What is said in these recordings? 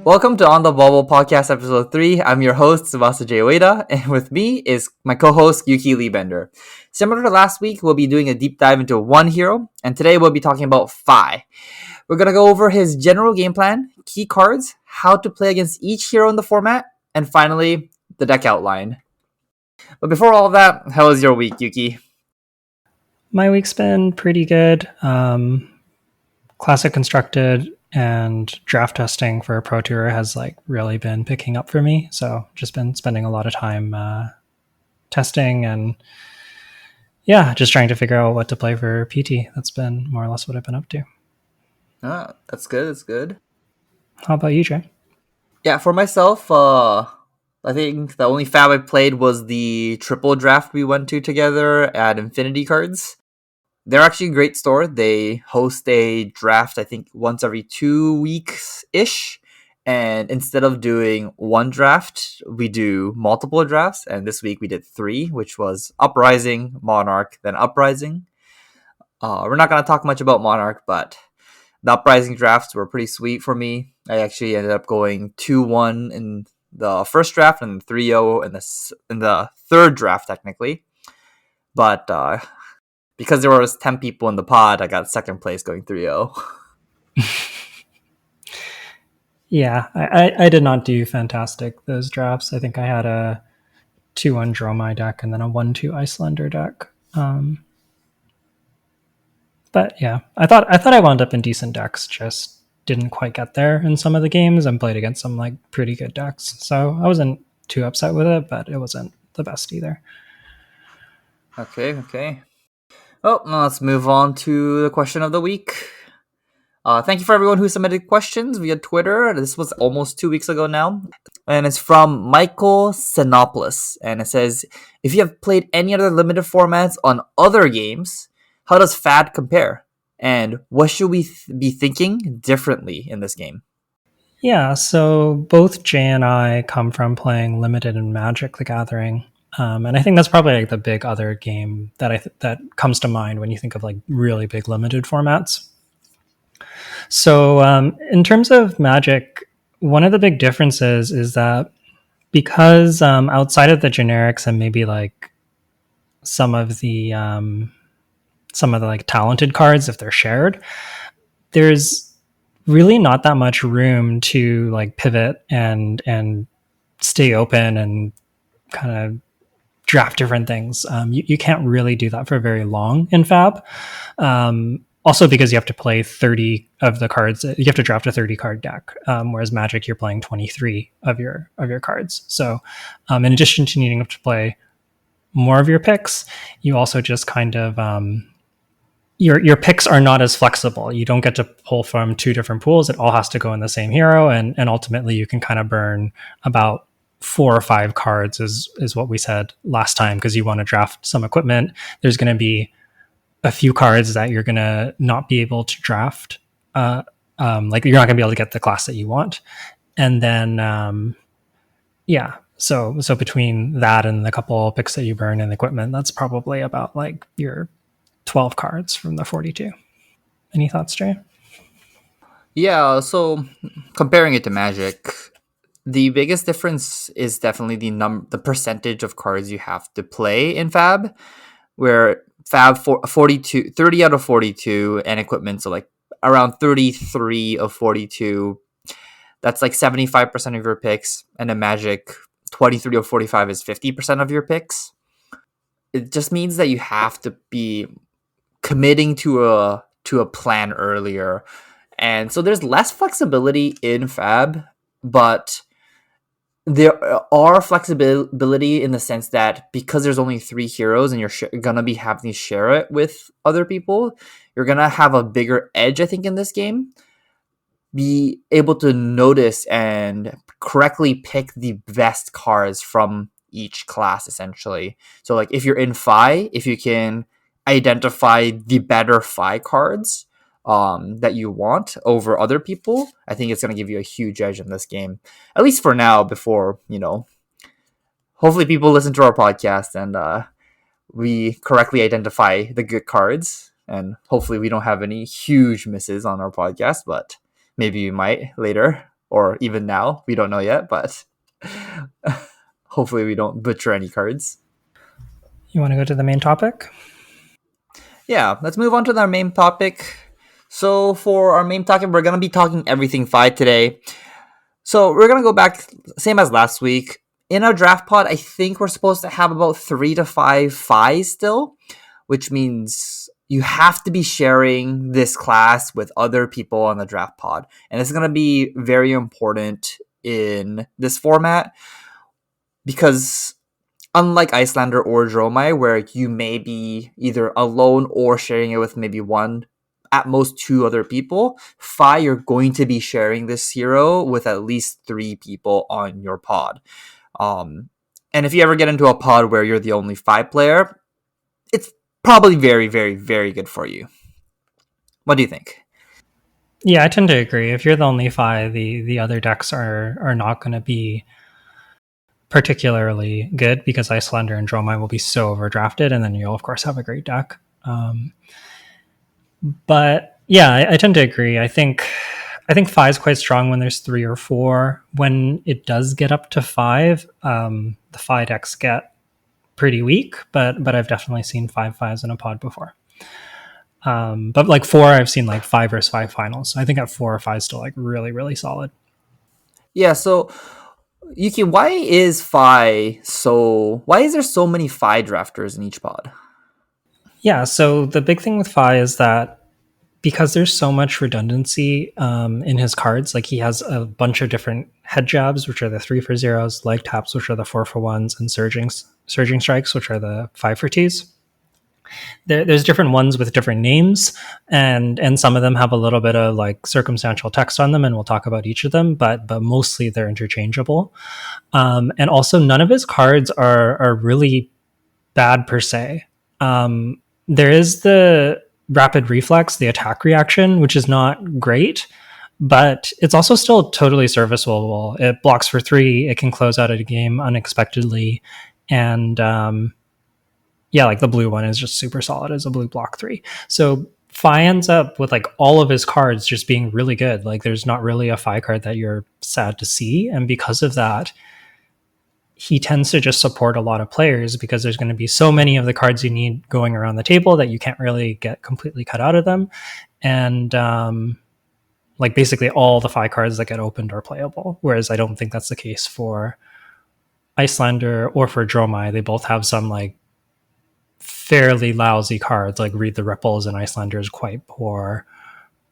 Welcome to On the Bubble Podcast Episode 3. I'm your host, Tsubasa J. Ueda, and with me is my co-host, Yuki Lee Bender. Similar to last week, we'll be doing a deep dive into one hero, and today we'll be talking about Fi. We're going to go over his general game plan, key cards, how to play against each hero in the format, and finally, the deck outline. But before all of that, how was your week, Yuki? My week's been pretty good. Classic Constructed and draft testing for Pro Tour has really been picking up for me. So just been spending a lot of time testing and just trying to figure out what to play for PT. That's been more or less what I've been up to. That's good. That's good. How about you, Trey? Yeah, for myself, I think the only fab I played was the triple draft we went to together at Infinity Cards. They're actually a great store. They host a draft, I think, once every 2 weeks-ish. And instead of doing one draft, we do multiple drafts. And this week we did 3, which was Uprising, Monarch, then Uprising. We're not going to talk much about Monarch, but the Uprising drafts were pretty sweet for me. I actually ended up going 2-1 in the first draft and 3-0 in the third draft, technically. But because there was 10 people in the pod, I got second place going 3-0. Yeah, I did not do fantastic those drafts. I think I had a 2-1 Dromai deck and then a 1-2 Icelander deck. But yeah, I thought I wound up in decent decks, just didn't quite get there in some of the games and played against some pretty good decks. So I wasn't too upset with it, but it wasn't the best either. Okay. Well, now let's move on to the question of the week. Thank you for everyone who submitted questions via Twitter. This was almost 2 weeks ago now. And it's from Michael Sinopoulos. And it says, if you have played any other limited formats on other games, how does FAD compare? And what should we be thinking differently in this game? Yeah, so both Jay and I come from playing Limited and Magic the Gathering. And I think that's probably the big other game that that comes to mind when you think of really big limited formats. So in terms of Magic, one of the big differences is that because outside of the generics and maybe some of the talented cards, if they're shared, there's really not that much room to pivot and stay open and kind of draft different things. You can't really do that for very long in Fab. Also because you have to play 30 of the cards. You have to draft a 30 card deck, whereas Magic, you're playing 23 of your cards. So in addition to needing to play more of your picks, you also just kind of your picks are not as flexible. You don't get to pull from 2 different pools. It all has to go in the same hero, and ultimately you can kind of burn about 4 or 5 cards is what we said last time, because you want to draft some equipment. There's going to be a few cards that you're going to not be able to draft. You're not going to be able to get the class that you want. And then, so between that and the couple picks that you burn in equipment, that's probably about your 12 cards from the 42. Any thoughts, Jay? Yeah, so comparing it to Magic, the biggest difference is definitely the percentage of cards you have to play in Fab, where Fab 30 out of 42 and equipment, so around 33 of 42. That's 75% of your picks, and in Magic, 23 of 45 is 50% of your picks. It just means that you have to be committing to a plan earlier. And so there's less flexibility in Fab, but there are flexibility in the sense that because there's only 3 heroes and you're gonna be having to share it with other people, you're gonna have a bigger edge, I think, in this game. Be able to notice and correctly pick the best cards from each class, essentially. So if you're in Fi, if you can identify the better Fi cards that you want over other people, I think it's going to give you a huge edge in this game, at least for now, before, hopefully people listen to our podcast and we correctly identify the good cards, and hopefully we don't have any huge misses on our podcast, but maybe we might later. or even now. We don't know yet, but hopefully we don't butcher any cards. You want to go to the main topic? Yeah, let's move on to our main topic. So for our main topic, we're gonna be talking everything five today. So we're gonna go back same as last week. In our draft pod, I think we're supposed to have about 3 to 5 fives still, which means you have to be sharing this class with other people on the draft pod. And it's gonna be very important in this format because unlike Iyslander or Dromai, where you may be either alone or sharing it with maybe one, at most two other people, Fi, you're going to be sharing this hero with at least 3 people on your pod. And if you ever get into a pod where you're the only Fi player, it's probably very, very, very good for you. What do you think? Yeah, I tend to agree. If you're the only Fi, the other decks are not going to be particularly good because Iyslander and Dromai will be so overdrafted, and then you'll of course have a great deck. But yeah, I tend to agree. I think 5 is quite strong when there's 3 or 4. When it does get up to 5, the 5 decks get pretty weak. But I've definitely seen 5/5s in a pod before. But like 4, I've seen like 5 versus 5 finals. So I think at 4 or 5 is still like really, really solid. Yeah, so Yuki, why is there so many Fi drafters in each pod? Yeah, so the big thing with Fi is that because there's so much redundancy in his cards, like he has a bunch of different head jabs, which are the 3 for zeros, leg taps, which are the 4 for ones, and surging strikes, which are the 5 for Ts. There's different ones with different names, and some of them have a little bit of like circumstantial text on them, and we'll talk about each of them, but mostly they're interchangeable. And also, none of his cards are really bad per se. There is the rapid reflex, the attack reaction, which is not great, but it's also still totally serviceable. It blocks for 3. It can close out a game unexpectedly, and yeah, like the blue one is just super solid as a blue block 3. So Fi ends up with like all of his cards just being really good. Like there's not really a Fi card that you're sad to see, and because of that, he tends to just support a lot of players because there's going to be so many of the cards you need going around the table that you can't really get completely cut out of them. And like basically all the 5 cards that get opened are playable. Whereas I don't think that's the case for Iyslander or for Dromai. They both have some like fairly lousy cards, like Read the Ripples, and Iyslander is quite poor.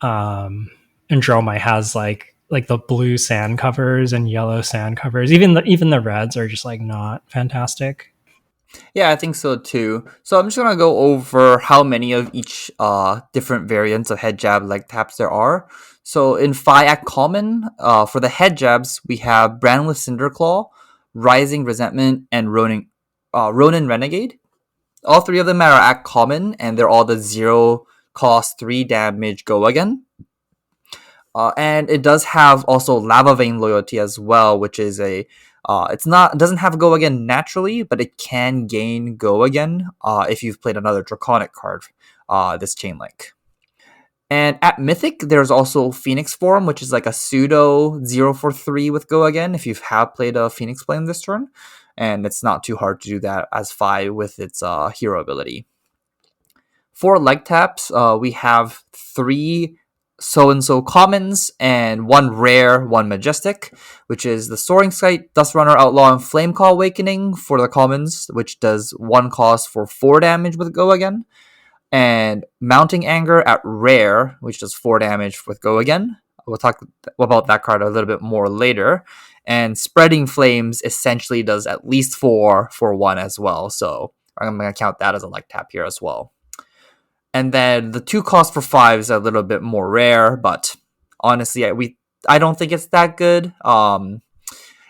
And Dromai has like the blue sand covers and yellow sand covers. Even the reds are just like not fantastic. Yeah, I think so too. So I'm just gonna go over how many of each different variants of head jab leg taps there are. So in Fi at common, for the head jabs, we have Brandless Cinderclaw, Rising Resentment, and Ronin Renegade. All 3 of them are at common, and they're all the 0 cost 3 damage go again. And it does have also Lava Vein Loyalty as well, which is it doesn't have go again naturally, but it can gain go again if you've played another Draconic card, this Chain Link. And at Mythic, there's also Phoenix Form, which is like a pseudo 0 for 3 with go again if you have played a Phoenix Flame this turn. And it's not too hard to do that as Fi with its hero ability. For leg taps, we have 3 so-and-so commons and 1 rare, 1 majestic, which is the Soaring Sight, Dust Runner Outlaw, and Flameclaw Awakening for the commons, which does 1 cost for 4 damage with go again, and Mounting Anger at rare, which does 4 damage with go again. We'll talk about that card a little bit more later. And Spreading Flames essentially does at least 4 for 1 as well, so I'm going to count that as a leg tap here as well. And then the 2 cost for 5 is a little bit more rare, but honestly, I don't think it's that good.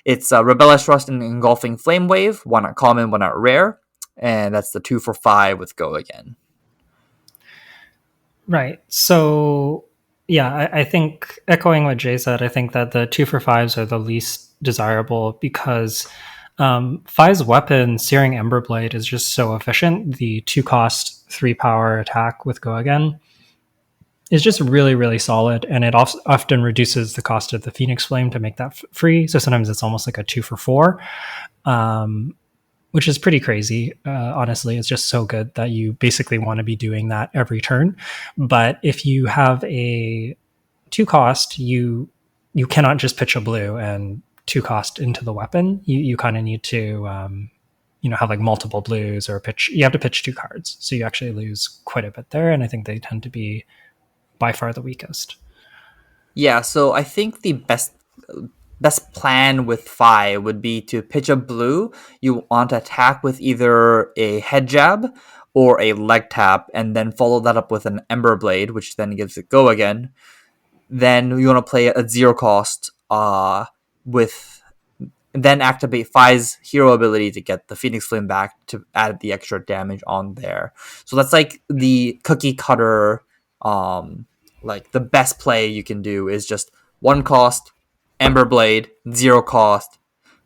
It's Rebellious Rust and Engulfing Flame Wave, 1 at common, 1 at rare, and that's the 2 for 5 with go again. Right. So yeah, I think echoing what Jay said, I think that the 2 for 5s are the least desirable because Fi's weapon, Searing Emberblade, is just so efficient. The 2 cost 3 power attack with go again is just really, really solid, and it often reduces the cost of the Phoenix Flame to make that free. So sometimes it's almost like a 2 for 4, um, which is pretty crazy. Honestly, it's just so good that you basically want to be doing that every turn. But if you have a 2 cost, you cannot just pitch a blue and 2 cost into the weapon. You kind of need to have like multiple blues, or pitch. You have to pitch 2 cards, so you actually lose quite a bit there. And I think they tend to be by far the weakest. Yeah, so I think the best plan with Fi would be to pitch a blue. You want to attack with either a head jab or a leg tap, and then follow that up with an Ember Blade, which then gives it go again. Then you want to play a 0 cost with then activate Fi's hero ability to get the Phoenix Flame back to add the extra damage on there. So that's like the cookie cutter, like the best play you can do is just 1 cost, Ember Blade, 0 cost,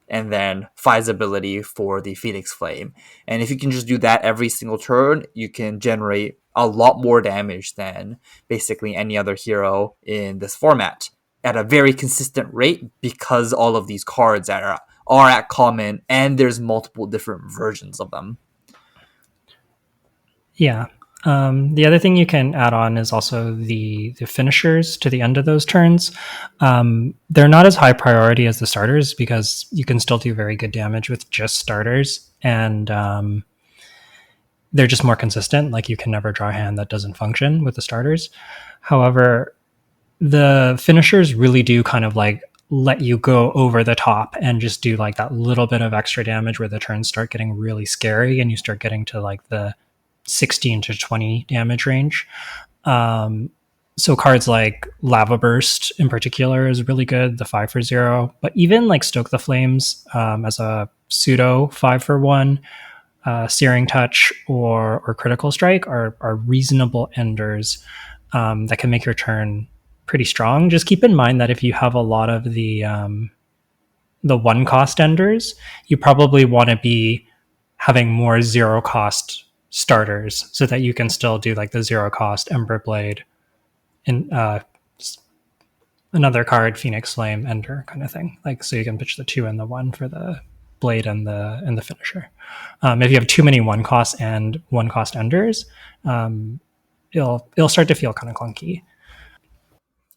and then Fi's ability for the Phoenix Flame. And if you can just do that every single turn, you can generate a lot more damage than basically any other hero in this format at a very consistent rate, because all of these cards are at common and there's multiple different versions of them. Yeah. The other thing you can add on is also the finishers to the end of those turns. They're not as high priority as the starters, because you can still do very good damage with just starters, and they're just more consistent. Like, you can never draw a hand that doesn't function with the starters. However, the finishers really do kind of like let you go over the top and just do like that little bit of extra damage where the turns start getting really scary and you start getting to like the 16 to 20 damage range. So cards like Lava Burst in particular is really good, the 5 for 0. But even like Stoke the Flames as a pseudo 5 for 1, Searing Touch or Critical Strike are reasonable enders that can make your turn pretty strong. Just keep in mind that if you have a lot of the 1 cost enders, you probably want to be having more 0 cost starters so that you can still do like the 0 cost Ember Blade and another card Phoenix Flame Ender kind of thing. Like, so you can pitch the 2 and the 1 for the blade and the finisher. If you have too many 1 cost and 1 cost enders, it'll start to feel kind of clunky.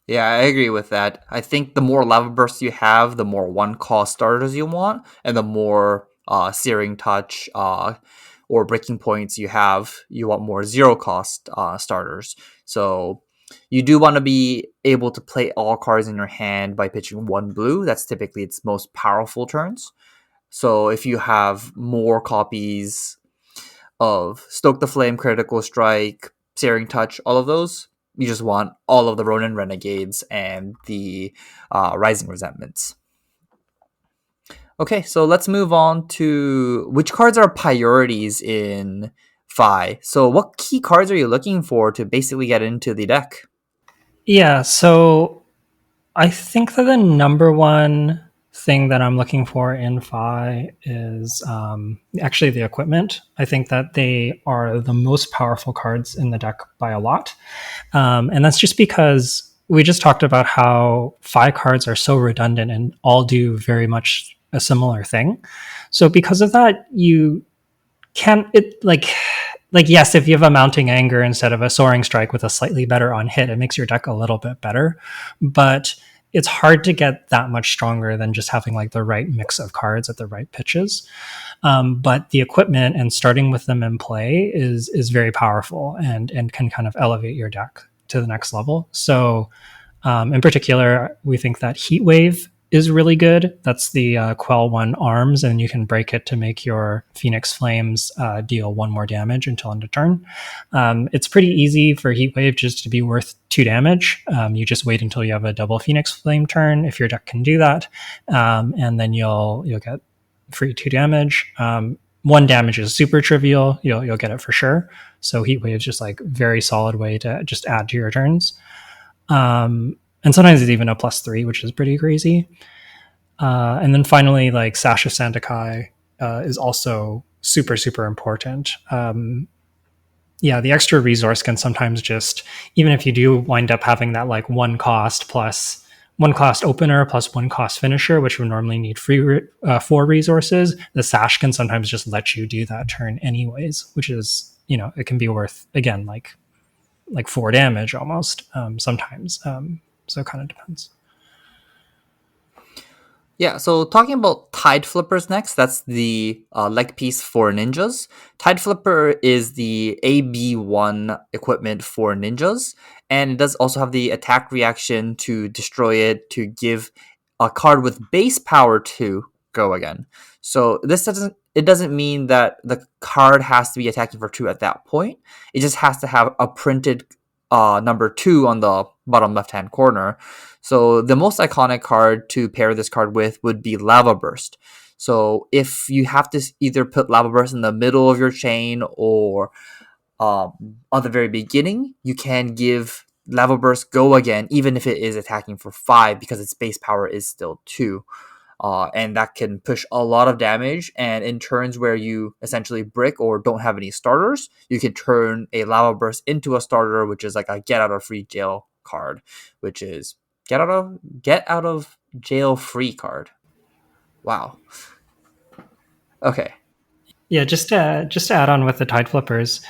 Yeah, I agree with that. I think the more Lava Bursts you have, the more 1 cost starters you want, and the more Searing Touch or Breaking Points you have, you want more 0 cost starters. So you do want to be able to play all cards in your hand by pitching 1 blue. That's typically its most powerful turns. So if you have more copies of Stoke the Flame, Critical Strike, Searing Touch, all of those, you just want all of the Ronin Renegades and the Rising Resentments. Okay, so let's move on to which cards are priorities in Fi. So what key cards are you looking for to basically get into the deck? Yeah, so I think that the number one thing that I'm looking for in Fi is actually the equipment. I think that they are the most powerful cards in the deck by a lot. And that's just because we just talked about how Fi cards are so redundant and all do very much a similar thing. So because of that, you can't, yes, if you have a Mounting Anger instead of a Soaring Strike with a slightly better on hit, it makes your deck a little bit better. But it's hard to get that much stronger than just having like the right mix of cards at the right pitches. But the equipment and starting with them in play is very powerful and can kind of elevate your deck to the next level. So in particular, we think that Heat Wave is really good. That's the Quell 1 arms, and you can break it to make your Phoenix Flames deal 1 more damage until end of turn. It's pretty easy for Heat Wave just to be worth 2 damage. You just wait until you have a double Phoenix Flame turn, if your deck can do that, and then you'll get free 2 damage. 1 damage is super trivial. You'll get it for sure. So Heat Wave is just like very solid way to just add to your turns. And sometimes it's even a +3, which is pretty crazy. And then finally, like Sash of Sandakai is also super, super important. Yeah, the extra resource can sometimes just, even if you do wind up having that like one cost plus one cost opener plus one cost finisher, which would normally need four resources, the sash can sometimes just let you do that turn anyways, which is, it can be worth, again, like four damage almost, sometimes. So it kind of depends. Yeah, so talking about Tide Flippers next, that's the leg piece for ninjas. Tide Flipper is the AB1 equipment for ninjas, and it does also have the attack reaction to destroy it, to give a card with base power to go again. So it doesn't mean that the card has to be attacking for 2 at that point. It just has to have a printed number 2 on the bottom left hand corner. So the most iconic card to pair this card with would be Lava Burst. So if you have to either put Lava Burst in the middle of your chain or on the very beginning, you can give Lava Burst go again, even if it is attacking for 5, because its base power is still 2. And that can push a lot of damage. And in turns where you essentially brick or don't have any starters, you can turn a Lava Burst into a starter, which is like a get out of free jail card, which is get out of jail free card. Wow. Okay. Yeah, just to add on with the Tide Flippers,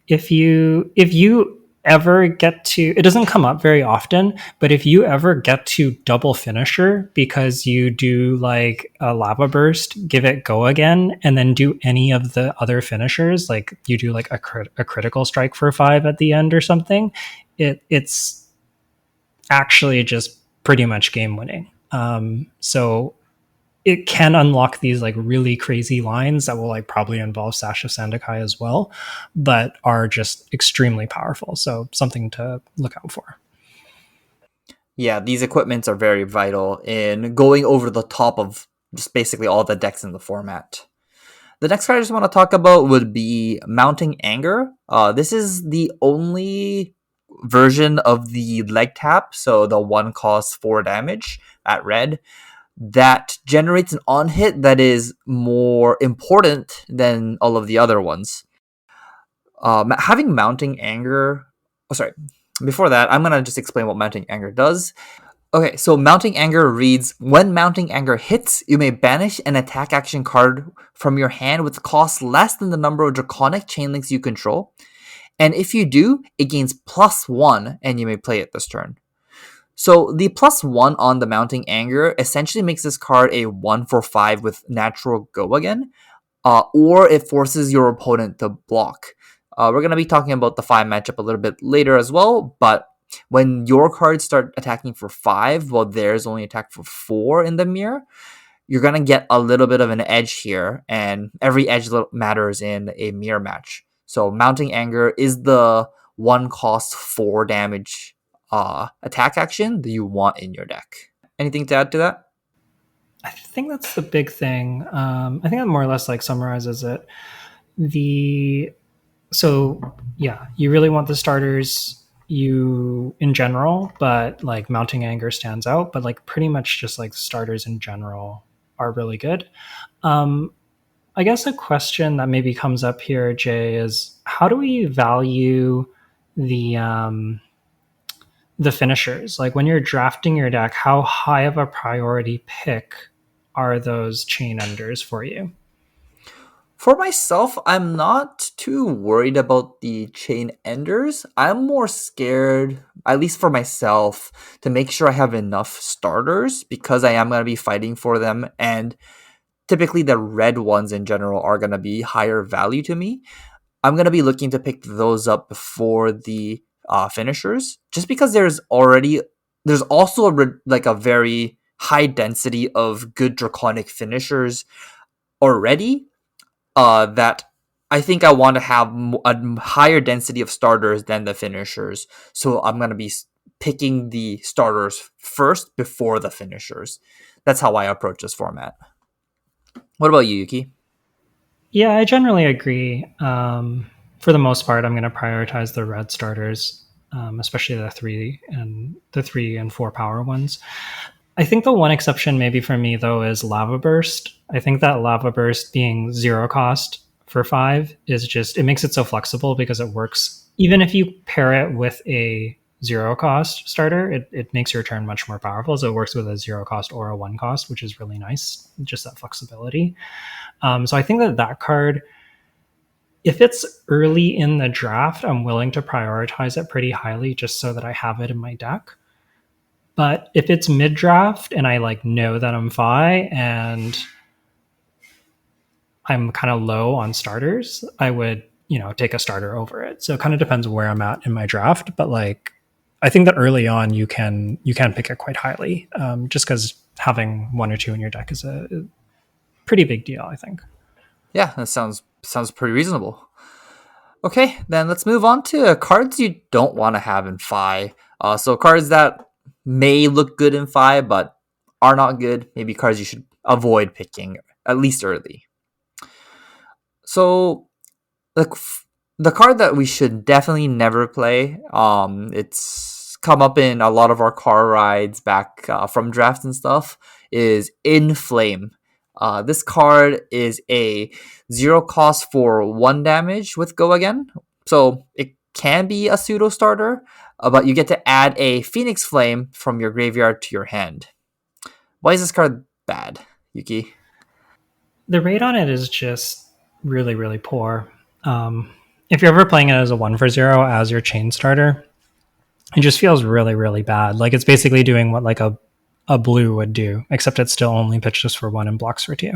if you ever get to, it doesn't come up very often, but if you ever get to double finisher because you do like a Lava Burst, give it go again, and then do any of the other finishers, like you do like a critical strike for 5 at the end or something, it's actually just pretty much game winning. So it can unlock these like really crazy lines that will like probably involve Sash of Sandakai as well, but are just extremely powerful. So something to look out for. Yeah, these equipments are very vital in going over the top of just basically all the decks in the format. The next card I just want to talk about would be Mounting Anger. This is the only version of the leg tap, so the one costs 4 damage at red, that generates an on hit that is more important than all of the other ones. Having Mounting Anger. Oh, sorry. Before that, I'm going to just explain what Mounting Anger does. Okay, so Mounting Anger reads, when Mounting Anger hits, you may banish an attack action card from your hand with cost less than the number of Draconic Chain Links you control. And if you do, it gains +1, and you may play it this turn. So the +1 on the Mounting Anger essentially makes this card a 1 for 5 with natural go again, or it forces your opponent to block. We're going to be talking about the 5 matchup a little bit later as well, but when your cards start attacking for 5, while theirs only attack for 4 in the mirror, you're going to get a little bit of an edge here, and every edge matters in a mirror match. So Mounting Anger is the 1 cost 4 damage attack action that you want in your deck. Anything to add to that? I think that's the big thing. I think that more or less like summarizes it. So yeah, you really want the starters you in general, but like Mounting Anger stands out, but like pretty much just like starters in general are really good. I guess a question that maybe comes up here, Jay, is how do we value the finishers? Like when you're drafting your deck, how high of a priority pick are those chain enders for you? For myself, I'm not too worried about the chain enders. I'm more scared, at least for myself, to make sure I have enough starters because I am going to be fighting for them. And typically, the red ones in general are going to be higher value to me. I'm going to be looking to pick those up before the finishers, just because there's also like a very high density of good draconic finishers already, that I think I want to have a higher density of starters than the finishers. So I'm going to be picking the starters first before the finishers. That's how I approach this format. What about you, Yuki? Yeah, I generally agree. For the most part, I'm going to prioritize the red starters, especially the 3 and 4 power ones. I think the one exception maybe for me though is Lava Burst. I think that Lava Burst being 0 cost for 5 is just it makes it so flexible because it works even if you pair it with a zero cost starter, it makes your turn much more powerful. So it works with a zero cost or a one cost, which is really nice, just that flexibility. So I think that that card, if it's early in the draft, I'm willing to prioritize it pretty highly just so that I have it in my deck. But if it's mid draft and I like know that I'm Fi and I'm kind of low on starters, I would, take a starter over it. So it kind of depends where I'm at in my draft. But like, I think that early on you can pick it quite highly, just because having one or two in your deck is a pretty big deal, I think. Yeah, that sounds pretty reasonable. Okay, then let's move on to cards you don't want to have in Fi. So cards that may look good in Fi but are not good. Maybe cards you should avoid picking at least early. So the card that we should definitely never play. It's come up in a lot of our car rides back from drafts and stuff. Is Inflame. This card is a zero cost for 1 damage with Go Again. So it can be a pseudo starter, but you get to add a Phoenix Flame from your graveyard to your hand. Why is this card bad, Yuki? The rate on it is just really, really poor. If you're ever playing it as a 1 for 0 as your chain starter, it just feels really, really bad. Like it's basically doing what like a blue would do, except it still only pitches for 1 and blocks for 2.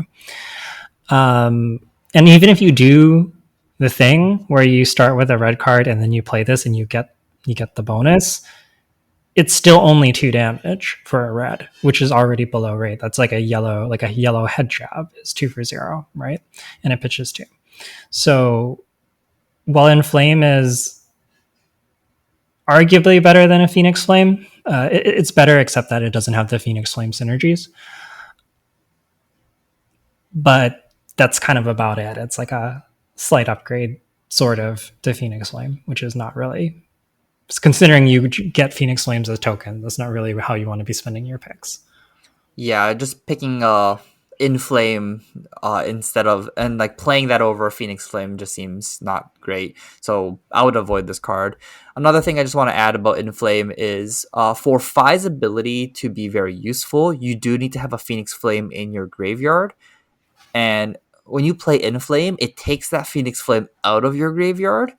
And even if you do the thing where you start with a red card and then you play this and you get the bonus, it's still only 2 damage for a red, which is already below rate. That's like a yellow head jab is 2 for 0, right? And it pitches 2. So while Inflame is arguably better than a Phoenix Flame, it's better except that it doesn't have the Phoenix Flame synergies. But that's kind of about it. It's like a slight upgrade, sort of, to Phoenix Flame, which is not really, considering you get Phoenix Flames as a token, that's not really how you want to be spending your picks. Yeah, just picking Inflame instead of, and like playing that over Phoenix Flame just seems not great. So I would avoid this card. Another thing I just want to add about Inflame is for Fi's ability to be very useful, you do need to have a Phoenix Flame in your graveyard. And when you play Inflame, it takes that Phoenix Flame out of your graveyard,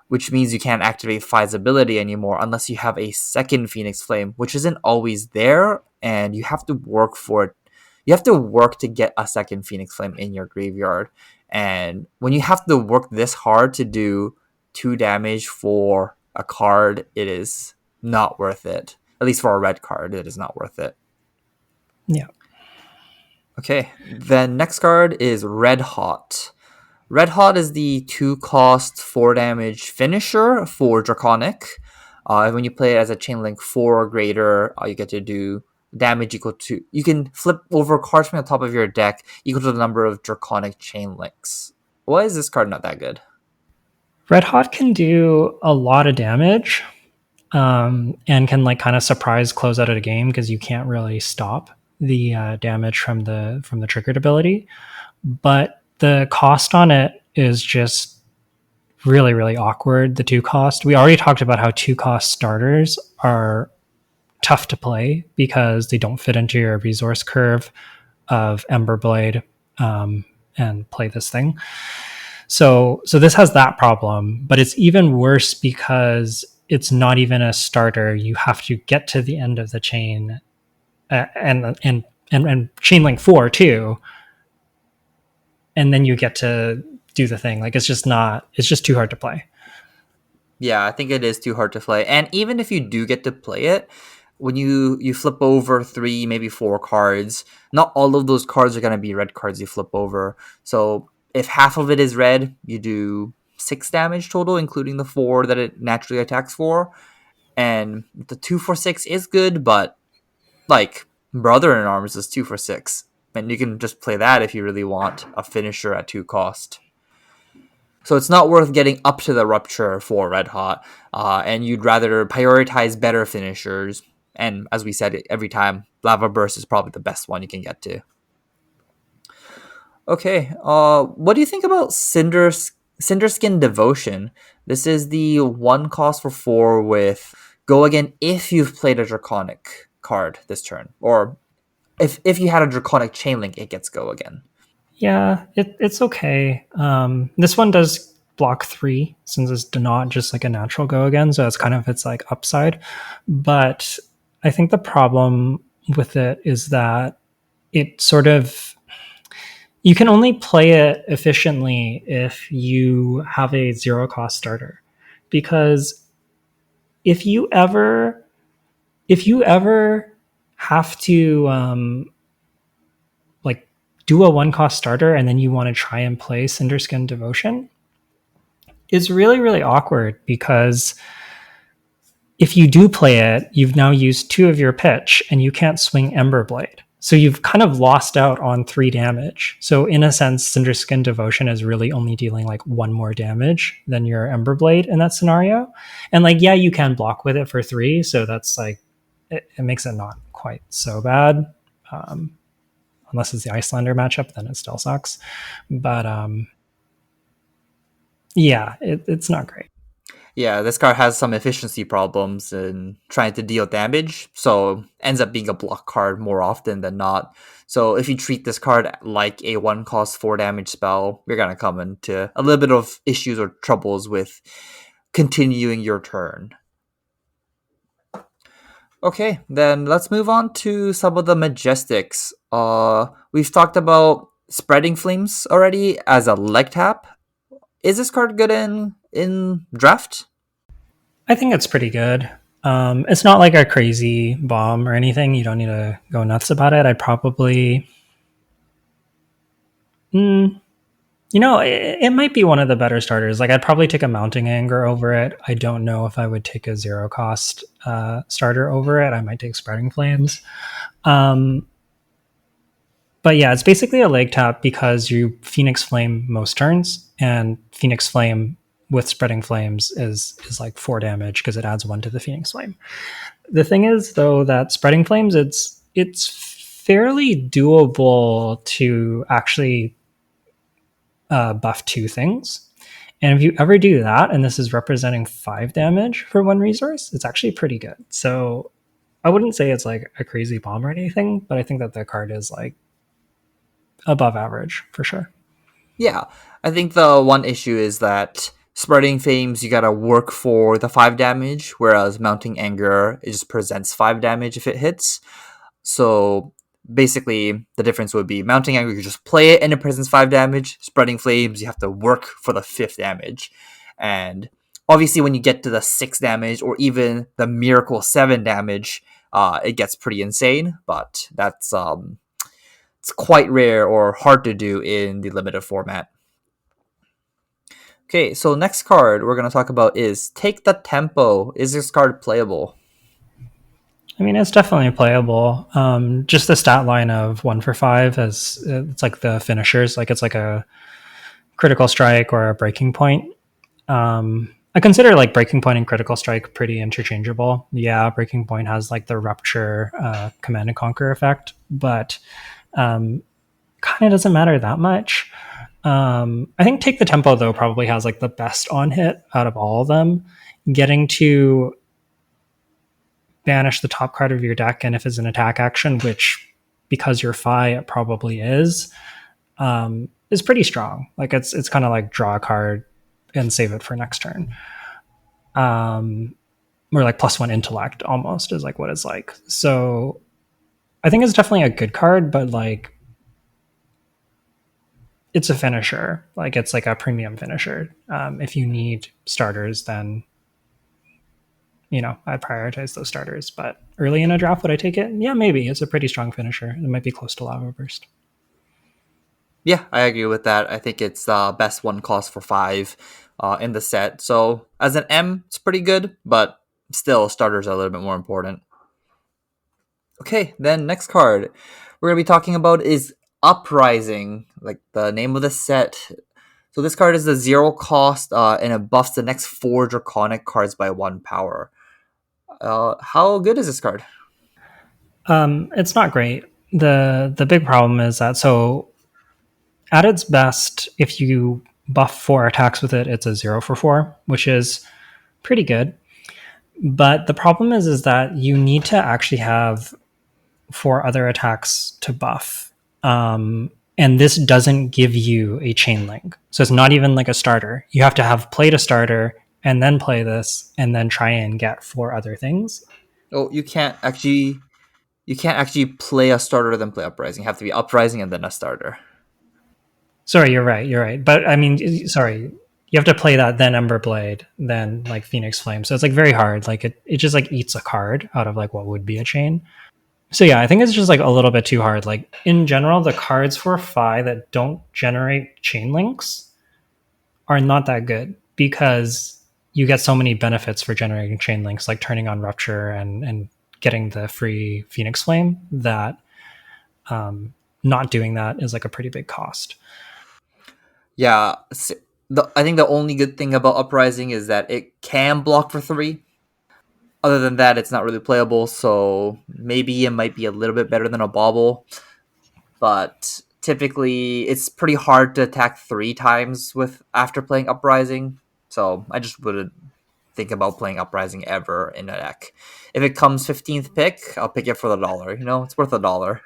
which means you can't activate Fi's ability anymore unless you have a second Phoenix Flame, which isn't always there, and you have to work for it. You have to work to get a second Phoenix Flame in your graveyard. And when you have to work this hard to do 2 damage for a card, it is not worth it. At least for a red card, it is not worth it. Yeah. Okay, then next card is Red Hot. Red Hot is the 2-cost 4 damage finisher for Draconic. When you play it as a chain link 4 or greater, you get to do damage equal to. You can flip over cards from the top of your deck equal to the number of Draconic chain links. Why is this card not that good? Red Hot can do a lot of damage, and can like kind of surprise close out of the game because you can't really stop the damage from the triggered ability. But the cost on it is just really, really awkward. The 2 cost. We already talked about how 2-cost starters are tough to play because they don't fit into your resource curve of Emberblade, and play this thing. So this has that problem, but it's even worse because it's not even a starter. You have to get to the end of the chain, and chain link 4 too, and then you get to do the thing. Like it's just too hard to play. Yeah, I think it is too hard to play. And even if you do get to play it, when you flip over 3, maybe 4 cards, not all of those cards are going to be red cards you flip over. So if half of it is red, you do 6 damage total, including the 4 that it naturally attacks for. And the 2 for 6 is good, but like Brother in Arms is 2 for 6. And you can just play that if you really want a finisher at 2 cost. So it's not worth getting up to the Rupture for Red Hot, and you'd rather prioritize better finishers. And as we said every time, Lava Burst is probably the best one you can get to. Okay. What do you think about Cinderskin Devotion? This is the one cost for four with go again if you've played a Draconic card this turn, or if you had a Draconic Chain Link, it gets go again. Yeah, it's okay. This one does block three since it's not just like a natural go again, so it's kind of its like upside. But I think the problem with it is that it sort of you can only play it efficiently if you have a zero cost starter. Because if you ever if you ever have to like do a one cost starter and then you want to try and play Cinderskin Devotion, it's really, really awkward because if you do play it, you've now used two of your pitch and you can't swing Emberblade. So you've kind of lost out on three damage. So in a sense, Cinderskin Devotion is really only dealing like one more damage than your Emberblade in that scenario. And like, yeah, you can block with it for three. So that's like, it makes it not quite so bad. Um, Unless it's the Icelander matchup, then it still sucks. But yeah, it's not great. Yeah, this card has some efficiency problems in trying to deal damage, so ends up being a block card more often than not. So if you treat this card like a one cost four damage spell, you're gonna come into a little bit of issues or troubles with continuing your turn. Okay, then let's move on to some of the Majestics. We've talked about Spreading Flames already as a leg tap. Is this card good in draft? I think it's pretty good. It's not like a crazy bomb or anything. You don't need to go nuts about it. I'd probably, mm, it might be one of the better starters. Like I'd probably take a Mounting Anger over it. I don't know if I would take a zero cost starter over it. I might take Spreading Flames. Um, but yeah, it's basically a leg tap because you Phoenix Flame most turns, and Phoenix Flame with Spreading Flames is like four damage because it adds one to the Phoenix Flame. The thing is though that Spreading Flames it's fairly doable to actually buff two things. And if you ever do that, and this is representing five damage for one resource, it's actually pretty good. So I wouldn't say it's like a crazy bomb or anything, but I think that the card is like above average for sure. Yeah, I think the one issue is that Spreading Flames, you gotta work for the 5 damage, whereas Mounting Anger, it just presents 5 damage if it hits. So basically, the difference would be Mounting Anger, you just play it and it presents 5 damage. Spreading Flames, you have to work for the 5th damage. And obviously, when you get to the 6 damage or even the Miracle 7 damage, it gets pretty insane, but that's it's quite rare or hard to do in the limited format. Okay, so next card we're going to talk about is Take the Tempo. Is this card playable? I mean, it's definitely playable. Just the stat line of one for five as it's like the finishers, like it's like a critical strike or a breaking point. I consider like breaking point and critical strike pretty interchangeable. Yeah, breaking point has like the rupture, command and conquer effect, but kind of doesn't matter that much. I think Take the Tempo though probably has like the best on hit out of all of them. Getting to banish the top card of your deck, and if it's an attack action, which because you're Fi, it probably is pretty strong. Like it's kind of like draw a card and save it for next turn. Or like plus one intellect almost is like what it's like. So I think it's definitely a good card, but like it's a finisher. Like it's like a premium finisher. If you need starters, then I prioritize those starters. But early in a draft, would I take it? Yeah, maybe. It's a pretty strong finisher. It might be close to Lava Burst. Yeah, I agree with that. I think it's the best one cost for 5 in the set. So as an M, it's pretty good, but still, starters are a little bit more important. Okay, then next card we're going to be talking about is Uprising, like the name of the set. So this card is the 0 cost, and it buffs the next 4 Draconic cards by 1 power. How good is this card? It's not great. The big problem is that so At its best, if you buff 4 attacks with it, it's a 0 for 4, which is pretty good. But the problem is that you need to actually have 4 other attacks to buff. And this doesn't give you a chain link. So it's not even like a starter. You have to have played a starter and then play this and then try and get 4 other things. Oh, you can't actually play a starter then play Uprising. You have to be Uprising and then a starter. Sorry, you're right. You're right. But I mean, sorry, you have to play that, then Emberblade, then like Phoenix Flame. So it's like very hard. Like it just like eats a card out of like what would be a chain. So yeah, I think it's just like a little bit too hard. Like in general, the cards for Phi that don't generate chain links are not that good because you get so many benefits for generating chain links, like turning on Rupture and getting the free Phoenix Flame. That not doing that is like a pretty big cost. Yeah, I think the only good thing about Uprising is that it can block for 3. Other than that, it's not really playable, so maybe it might be a little bit better than a Bauble. But typically, it's pretty hard to attack 3 times with after playing Uprising. So I just wouldn't think about playing Uprising ever in a deck. If it comes 15th pick, I'll pick it for the dollar. You know, it's worth $1.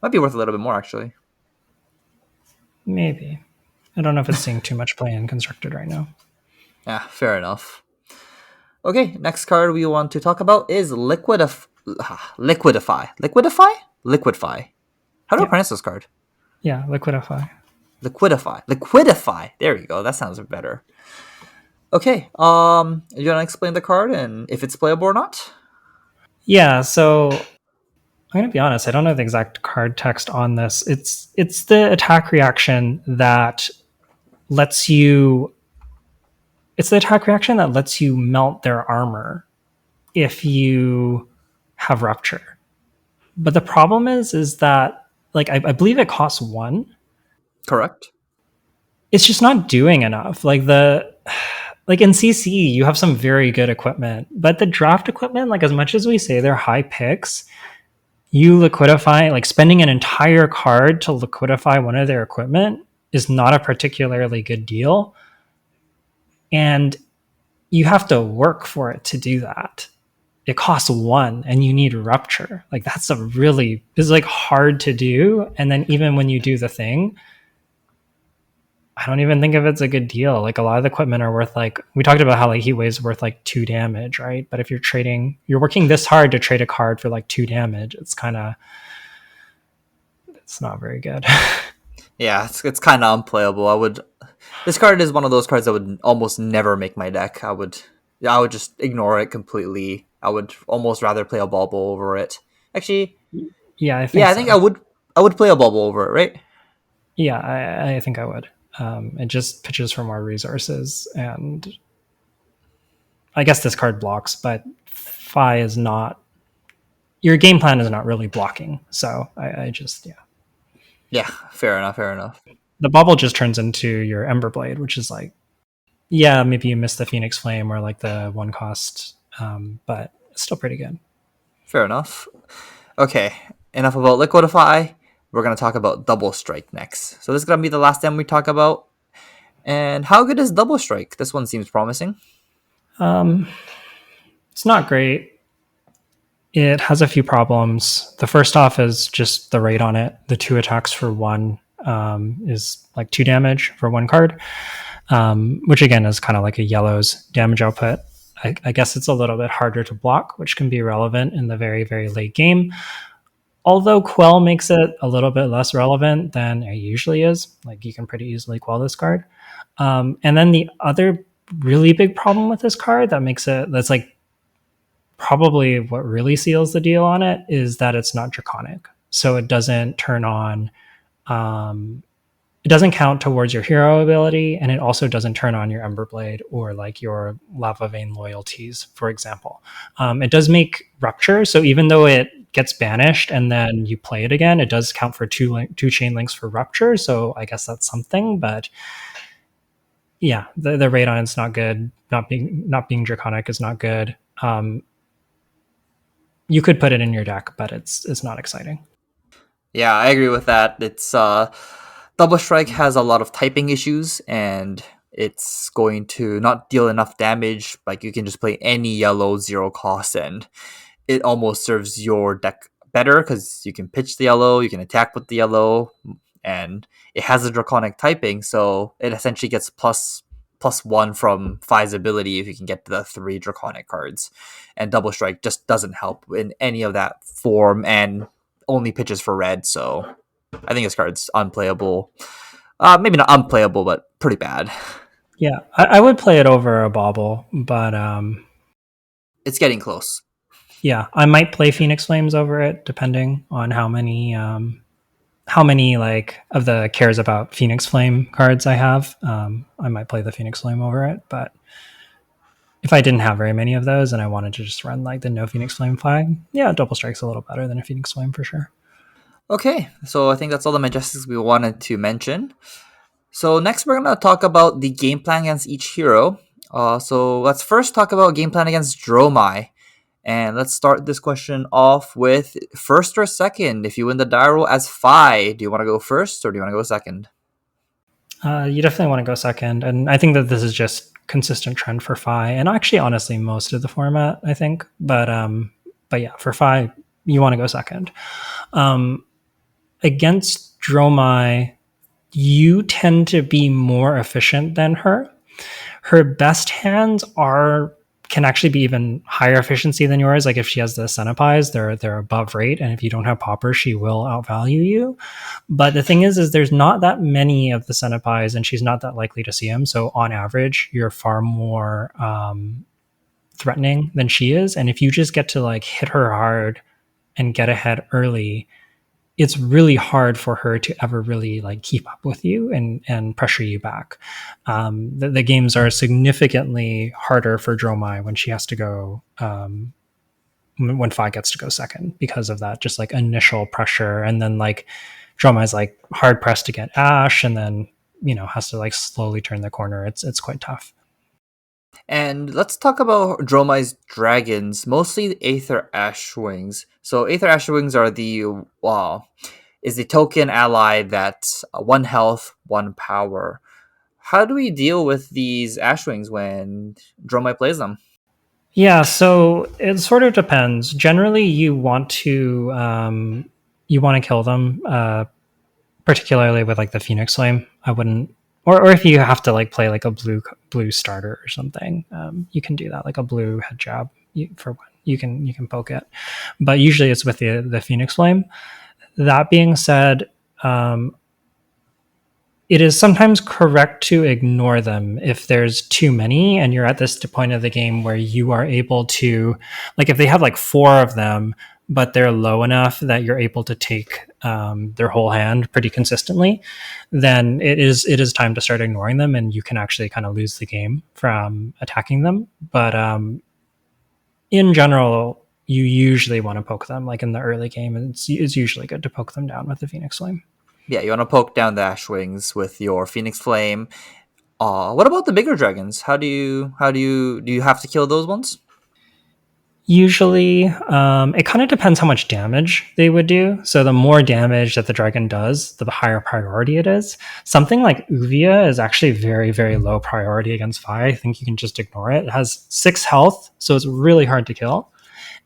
Might be worth a little bit more, actually. Maybe. I don't know if it's seeing too much play in Constructed right now. Yeah, fair enough. Okay, next card we want to talk about is Liquidify. Liquidify? How do I pronounce this card? Yeah, Liquidify. Liquidify. There you go. That sounds better. Okay, you want to explain the card and if it's playable or not? Yeah, so I'm going to be honest, I don't know the exact card text on this. It's the attack reaction that lets you melt their armor if you have Rupture. But the problem is that like I believe it costs 1. Correct. It's just not doing enough. Like in CC, you have some very good equipment, but the draft equipment, like as much as we say they're high picks, you liquidify, like spending an entire card to liquidify one of their equipment is not a particularly good deal. And you have to work for it to do that. It costs 1 and you need Rupture. Like that's it's like hard to do. And then even when you do the thing, I don't even think if it's a good deal. Like a lot of the equipment are worth like, we talked about how like Heat Wave's worth like 2 damage, right? But if you're working this hard to trade a card for like 2 damage, it's not very good. Yeah, it's kind of unplayable. This card is one of those cards that would almost never make my deck. I would just ignore it completely. I would almost rather play a Bauble over it. Actually, yeah, I think I would play a Bauble over it, right? Yeah, I think I would. It just pitches for more resources, and I guess this card blocks, but Phi is not. Your game plan is not really blocking, so I just Yeah, fair enough. The bubble just turns into your Emberblade, which is like, yeah, maybe you miss the Phoenix Flame or like the 1 cost, but it's still pretty good. Fair enough. Okay, enough about Liquidify. We're going to talk about Double Strike next. So this is going to be the last time we talk about. And how good is Double Strike? This one seems promising. It's not great. It has a few problems. The first off is just the rate on it. The 2 attacks for 1 is like 2 damage for 1 card, which again is kind of like a yellow's damage output. I guess it's a little bit harder to block, which can be relevant in the very, very late game. Although Quell makes it a little bit less relevant than it usually is. Like you can pretty easily Quell this card. And then the other really big problem with this card that's like probably what really seals the deal on it is that it's not Draconic. So it doesn't turn on, it doesn't count towards your hero ability, and it also doesn't turn on your Emberblade or like your Lava Vein loyalties, for example. It does make Rupture, so even though it gets banished and then you play it again, it does count for two chain links for Rupture, so I guess that's something, but yeah, the rate on it's not good. Not being Draconic is not good. You could put it in your deck, but it's not exciting. Yeah, I agree with that. It's Double Strike has a lot of typing issues, and it's going to not deal enough damage. Like you can just play any yellow zero cost, and it almost serves your deck better because you can pitch the yellow, you can attack with the yellow, and it has a draconic typing, so it essentially gets plus 1 from Fi's ability if you can get the 3 draconic cards. And Double Strike just doesn't help in any of that form and only pitches for red, so I think this card's unplayable. Maybe not unplayable, but pretty bad. Yeah, I would play it over a bauble, but It's getting close. yeah, I might play Phoenix Flames over it, depending on how many like of the cares about Phoenix Flame cards I have. I might play the Phoenix Flame over it, but if I didn't have very many of those and I wanted to just run like the no Phoenix Flame flag, yeah, Double Strike's a little better than a Phoenix Flame for sure. Okay, so I think that's all the Majestics we wanted to mention. So next we're going to talk about the game plan against each hero. So let's first talk about game plan against Dromai. And let's start this question off with first or second. If you win the die roll as Fi, do you want to go first or do you want to go second? You definitely want to go second, and I think that this is just consistent trend for Fi, and actually, honestly, most of the format, I think. But yeah, for Fi, you want to go second. Against Dromai, you tend to be more efficient than her. Her best hands can actually be even higher efficiency than yours. Like if she has the Cenopies, they're above rate, and if you don't have Popper, she will outvalue you. But the thing is there's not that many of the Cenopies, and she's not that likely to see them. So on average, you're far more threatening than she is. And if you just get to like hit her hard and get ahead early, it's really hard for her to ever really like keep up with you and pressure you back. The games are significantly harder for Dromai when she has to go, when Fi gets to go second because of that, just like initial pressure. And then like Dromai's like hard pressed to get Ash and then, has to like slowly turn the corner. It's quite tough. And let's talk about Dromai's dragons, mostly the Aether Ashwings. So Aether Ashwings are is the token ally that's 1 health, 1 power. How do we deal with these Ashwings when Dromai plays them? Yeah, so it sort of depends. Generally, you want to kill them, particularly with like the Phoenix Flame. I wouldn't, or if you have to like play like a blue starter or something, you can do that, like a blue head jab. You can poke it, but usually it's with the Phoenix Flame. That being said, it is sometimes correct to ignore them if there's too many and you're at this point of the game where you are able to, like if they have like 4 of them, but they're low enough that you're able to take their whole hand pretty consistently, then it is time to start ignoring them and you can actually kind of lose the game from attacking them. But in general, you usually want to poke them like in the early game. It's usually good to poke them down with the Phoenix Flame. Yeah, you want to poke down the Ashwings with your Phoenix Flame. What about the bigger dragons? Do you have to kill those ones? Usually, it kind of depends how much damage they would do. So the more damage that the dragon does, the higher priority it is. Something like Uvia is actually very, very low priority against Fi. I think you can just ignore it. It has 6 health, so it's really hard to kill.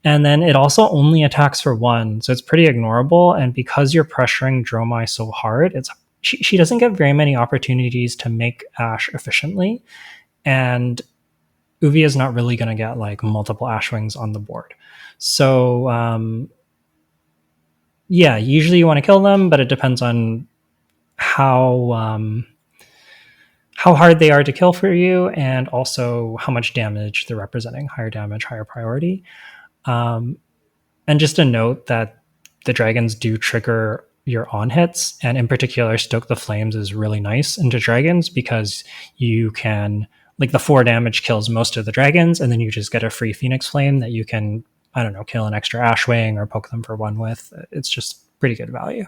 And then it also only attacks for 1, so it's pretty ignorable. And because you're pressuring Dromai so hard, she doesn't get very many opportunities to make Ash efficiently. And Uvia is not really going to get like multiple Ashwings on the board. So yeah, usually you want to kill them, but it depends on how hard they are to kill for you and also how much damage they're representing. Higher damage, higher priority. And just a note that the dragons do trigger your on hits, and in particular, Stoke the Flames is really nice into dragons because you can, like the 4 damage kills most of the dragons, and then you just get a free Phoenix Flame that you can, I don't know, kill an extra Ashwing or poke them for 1 with. It's just pretty good value.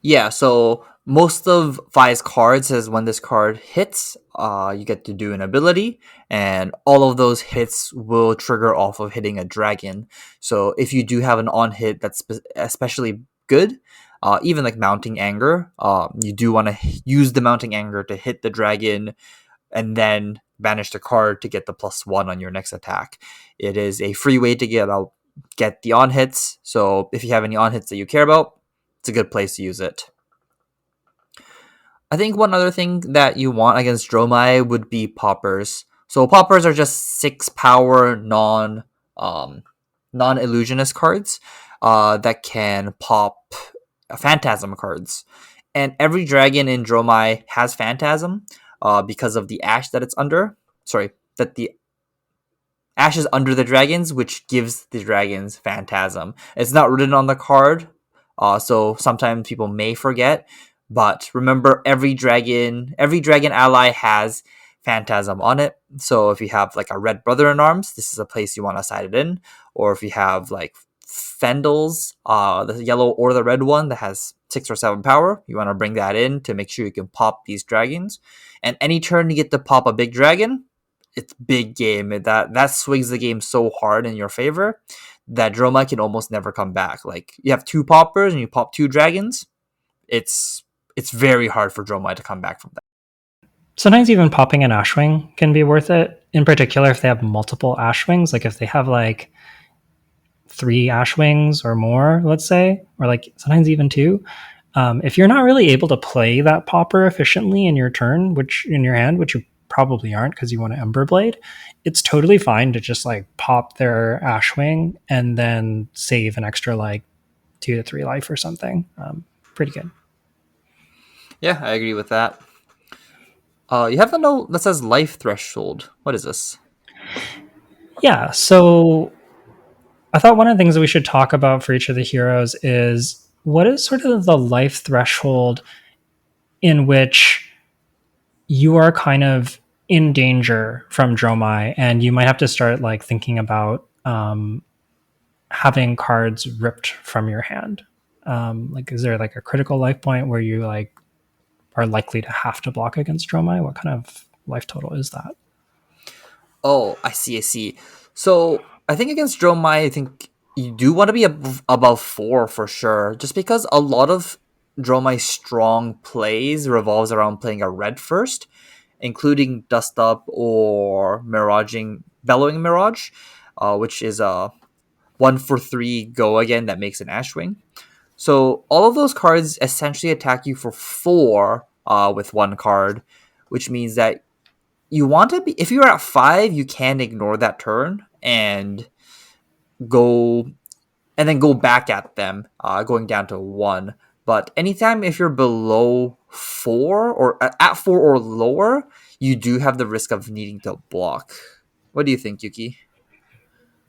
Yeah, so most of Fi's cards says when this card hits, you get to do an ability, and all of those hits will trigger off of hitting a dragon. So if you do have an on hit that's especially good, even like Mounting Anger. You do want to use the Mounting Anger to hit the dragon and then banish the card to get the +1 on your next attack. It is a free way to get the on hits. So if you have any on hits that you care about, it's a good place to use it. I think one other thing that you want against Dromai would be poppers. So poppers are just 6 power non illusionist cards that can pop phantasm cards. And every dragon in Dromai has phantasm because of the ash that it's under. Sorry, that the ash is under the dragons, which gives the dragons phantasm. It's not written on the card, so sometimes people may forget. But remember, every dragon ally has phantasm on it. So if you have like a red brother in arms, this is a place you want to side it in. Or if you have like Fendels, the yellow or the red one that has 6 or 7 power, you want to bring that in to make sure you can pop these dragons. And any turn you get to pop a big dragon, it's big game. That swings the game so hard in your favor that Dromai can almost never come back. Like you have 2 poppers and you pop 2 dragons, it's very hard for Dromai to come back from that. Sometimes even popping an Ashwing can be worth it. In particular, if they have multiple Ashwings, like if they have like 3 Ashwings or more, let's say, or like sometimes even 2. If you're not really able to play that popper efficiently in your turn, which in your hand, which you probably aren't because you want to Emberblade, it's totally fine to just like pop their Ashwing and then save an extra like 2 to 3 life or something. Pretty good. Yeah, I agree with that. You have a note that says life threshold. What is this? Yeah, so I thought one of the things that we should talk about for each of the heroes is what is sort of the life threshold in which you are kind of in danger from Dromai, and you might have to start like thinking about having cards ripped from your hand. Like, is there like a critical life point where you like are likely to have to block against Dromai? What kind of life total is that? Oh, I see. So I think against Dromai, I think you do want to be above 4 for sure, just because a lot of Dromai's strong plays revolves around playing a red first, including Dust Up or Bellowing Mirage, which is a 1 for 3 go again that makes an Ashwing. So all of those cards essentially attack you for 4 with 1 card, which means that you want to be, if you're at 5, you can ignore that turn and go back at them, going down to 1. But anytime if you're below 4 or at 4 or lower, you do have the risk of needing to block. What do you think, Yuki?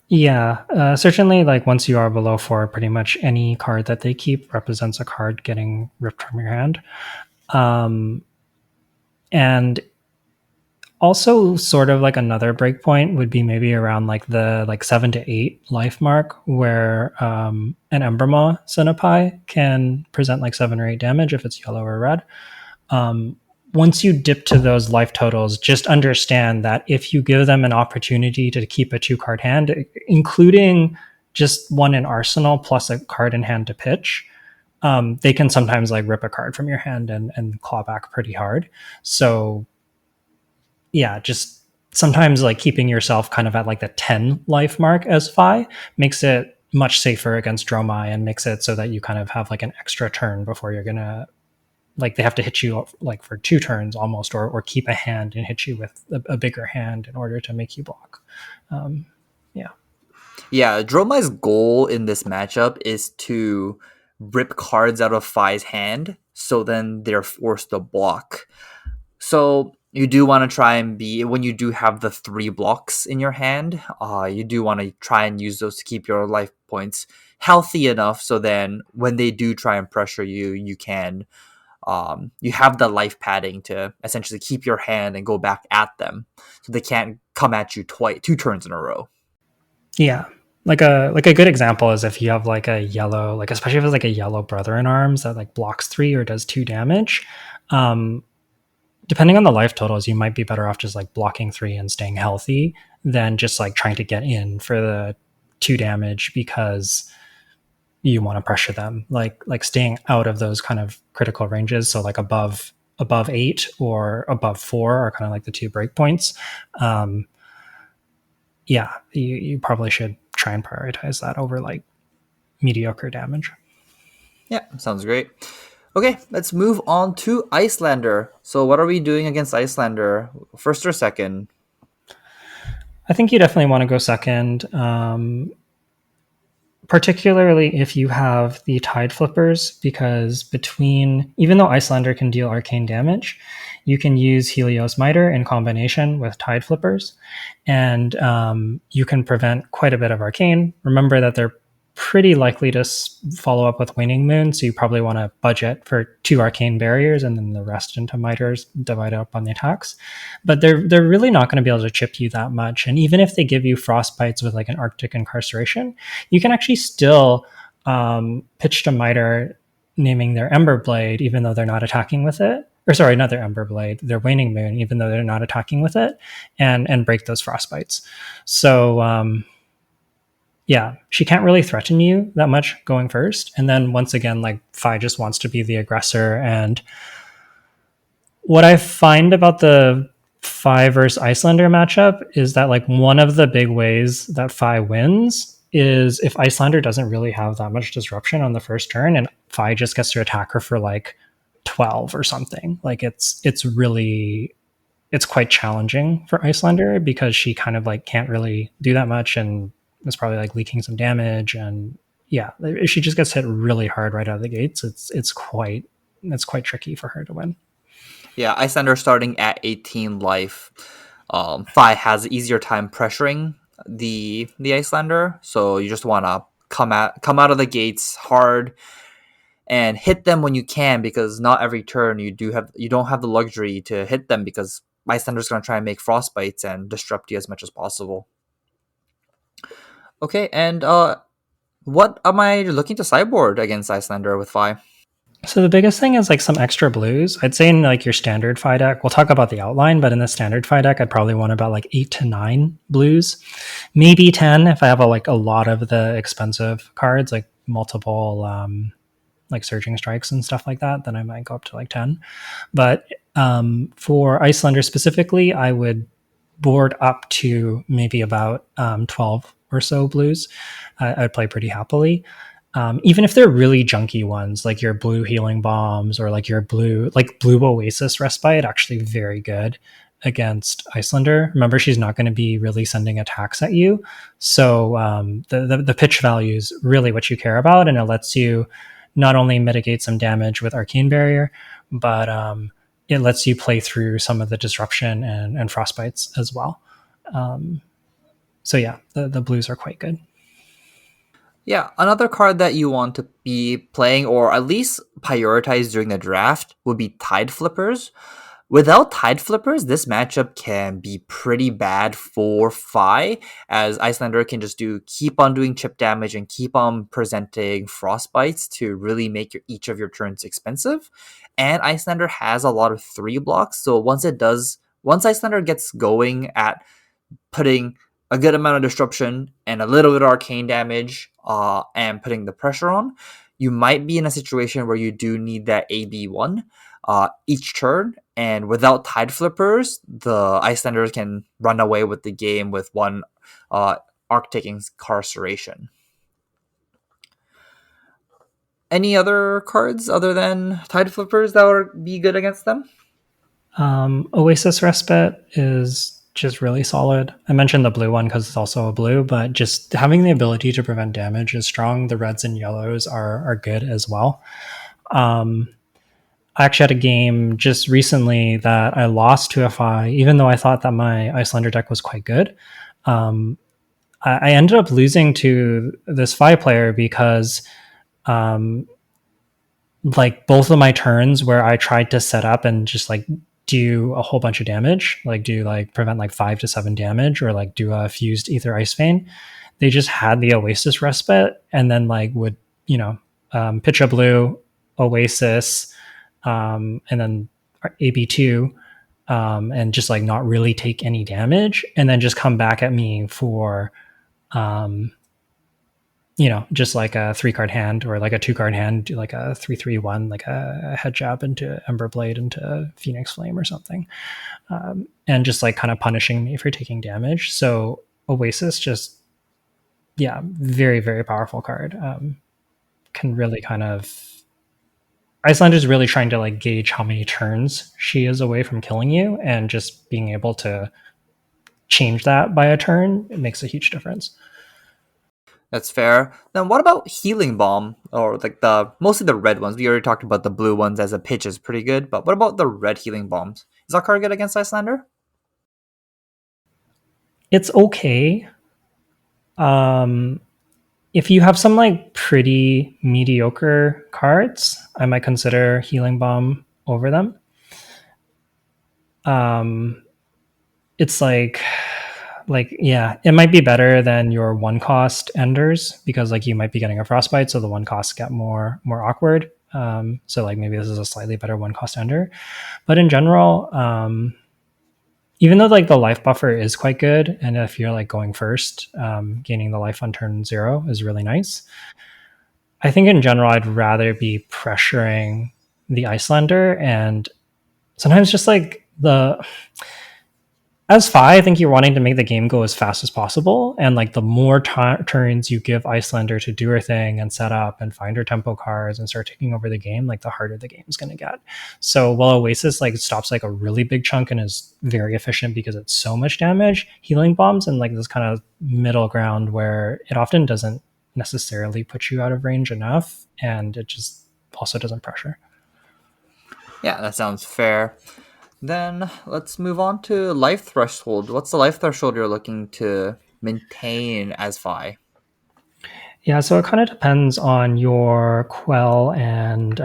Yeah, certainly. Like once you are below 4, pretty much any card that they keep represents a card getting ripped from your hand. And also, sort of like another breakpoint would be maybe around like the 7 to 8 life mark, where an Embermaw Cenopai can present like 7 or 8 damage if it's yellow or red. Once you dip to those life totals, just understand that if you give them an opportunity to keep a 2-card hand, including just 1 in arsenal plus a card in hand to pitch, they can sometimes like rip a card from your hand and claw back pretty hard. So yeah, just sometimes like keeping yourself kind of at like the 10 life mark as Fi makes it much safer against Dromai and makes it so that you kind of have like an extra turn before you're gonna, like they have to hit you like for 2 turns almost, or keep a hand and hit you with a bigger hand in order to make you block. Yeah, Dromai's goal in this matchup is to rip cards out of Fi's hand, so then they're forced to block. So you do want to try and be, when you do have the 3 blocks in your hand, you do want to try and use those to keep your life points healthy enough, so then when they do try and pressure you, you can you have the life padding to essentially keep your hand and go back at them, so they can't come at you 2 turns in a row. Yeah. Like a good example is if you have like a yellow, like especially if it's like a yellow brother in arms that like blocks 3 or does 2 damage. Depending on the life totals, you might be better off just like blocking 3 and staying healthy than just like trying to get in for the 2 damage, because you want to pressure them, like staying out of those kind of critical ranges. So like above 8 or above 4 are kind of like the two breakpoints. Yeah, you probably should try and prioritize that over like mediocre damage. Yeah, sounds great. Okay, let's move on to Iyslander. So, what are we doing against Iyslander? First or second? I think you definitely want to go second, particularly if you have the Tide Flippers, because even though Iyslander can deal arcane damage, you can use Helios Miter in combination with Tide Flippers, and you can prevent quite a bit of arcane. Remember that they're pretty likely to follow up with Waning Moon, so you probably want to budget for 2 arcane barriers and then the rest into miters, divide up on the attacks. But they're really not going to be able to chip you that much. And even if they give you frostbites with like an Arctic Incarceration, you can actually still pitch to miter, naming their Ember Blade, even though they're not attacking with it. Or sorry, not their Ember Blade, their Waning Moon, even though they're not attacking with it, and break those frostbites. So yeah, she can't really threaten you that much going first. And then once again, like Fi just wants to be the aggressor. And what I find about the Fi versus Iyslander matchup is that like one of the big ways that Fi wins is if Iyslander doesn't really have that much disruption on the first turn and Fi just gets to attack her for like 12 or something. Like it's quite challenging for Iyslander because she kind of like can't really do that much and is probably like leaking some damage. And yeah, if she just gets hit really hard right out of the gates, it's quite tricky for her to win. Yeah, Iyslander starting at 18 life. Fi has an easier time pressuring the Iyslander, so you just want to come out of the gates hard and hit them when you can, because not every turn you don't have the luxury to hit them, because Iyslander's going to try and make frostbites and disrupt you as much as possible. Okay, and what am I looking to sideboard against Iyslander with Fi? So the biggest thing is like some extra blues. I'd say in like your standard Fi deck, we'll talk about the outline, but in the standard Fi deck, I'd probably want about like 8 to 9 blues, maybe 10 if I have a lot of the expensive cards, like multiple like Surging Strikes and stuff like that. Then I might go up to like 10. But for Iyslander specifically, I would board up to maybe about 12 or so blues. I'd play pretty happily. Even if they're really junky ones, like your blue Healing Bombs or like your blue Oasis Respite, actually very good against Iyslander. Remember, she's not going to be really sending attacks at you. So the pitch value is really what you care about, and it lets you not only mitigate some damage with Arcane Barrier, but it lets you play through some of the disruption and frostbites as well. So yeah, the blues are quite good. Yeah, another card that you want to be playing or at least prioritize during the draft would be Tide Flippers. Without Tide Flippers, this matchup can be pretty bad for Fi, as Iyslander can just keep on doing chip damage and keep on presenting frostbites to really make each of your turns expensive. And Iyslander has a lot of 3 blocks, so once Iyslander gets going at putting a good amount of disruption and a little bit of arcane damage and putting the pressure on, you might be in a situation where you do need that AB1 each turn. And without Tide Flippers, the Icelanders can run away with the game with 1 Arctic Incarceration. Any other cards other than Tide Flippers that would be good against them? Oasis Respite is just really solid. I mentioned the blue one because it's also a blue, but just having the ability to prevent damage is strong. The reds and yellows are good as well. I actually had a game just recently that I lost to a Fi, even though I thought that my Iyslander deck was quite good. I ended up losing to this Fi player because like both of my turns where I tried to set up and just like do a whole bunch of damage, like do like prevent like 5 to 7 damage or like do a fused Ether Ice Vein, they just had the Oasis Respite and then like would, pitch a blue Oasis and then AB2 and just like not really take any damage and then just come back at me for just like a 3 card hand or like a 2 card hand, do like a 3-3-1, like a head jab into Ember Blade into Phoenix Flame or something, and just like kind of punishing me for taking damage. So Oasis just, yeah, very very powerful card. Can really kind of, Icelander's really trying to like gauge how many turns she is away from killing you, and just being able to change that by a turn, it makes a huge difference. That's fair. Then what about Healing Bomb, or like the mostly the red ones? We already talked about the blue ones as a pitch is pretty good, but what about the red Healing Bombs? Is that card good against Icelander? It's okay. Um, if you have some like pretty mediocre cards, I might consider Healing Bomb over them. Um, it's like yeah, it might be better than your 1 cost enders, because like you might be getting a frostbite, so the 1 costs get more awkward. So like maybe this is a slightly better 1 cost ender, but in general, even though like the life buffer is quite good, and if you're like going first, gaining the life on turn 0 is really nice. I think in general, I'd rather be pressuring the Icelander, and sometimes just like the as Fi, I think you're wanting to make the game go as fast as possible, and like the more turns you give Icelander to do her thing and set up and find her tempo cards and start taking over the game, like the harder the game's going to get. So while Oasis like stops like a really big chunk and is very efficient because it's so much damage, Healing Bombs and like this kind of middle ground where it often doesn't necessarily put you out of range enough, and it just also doesn't pressure. Yeah, that sounds fair. Then let's move on to life threshold. What's the life threshold you're looking to maintain as Fi? Yeah, so it kind of depends on your quell and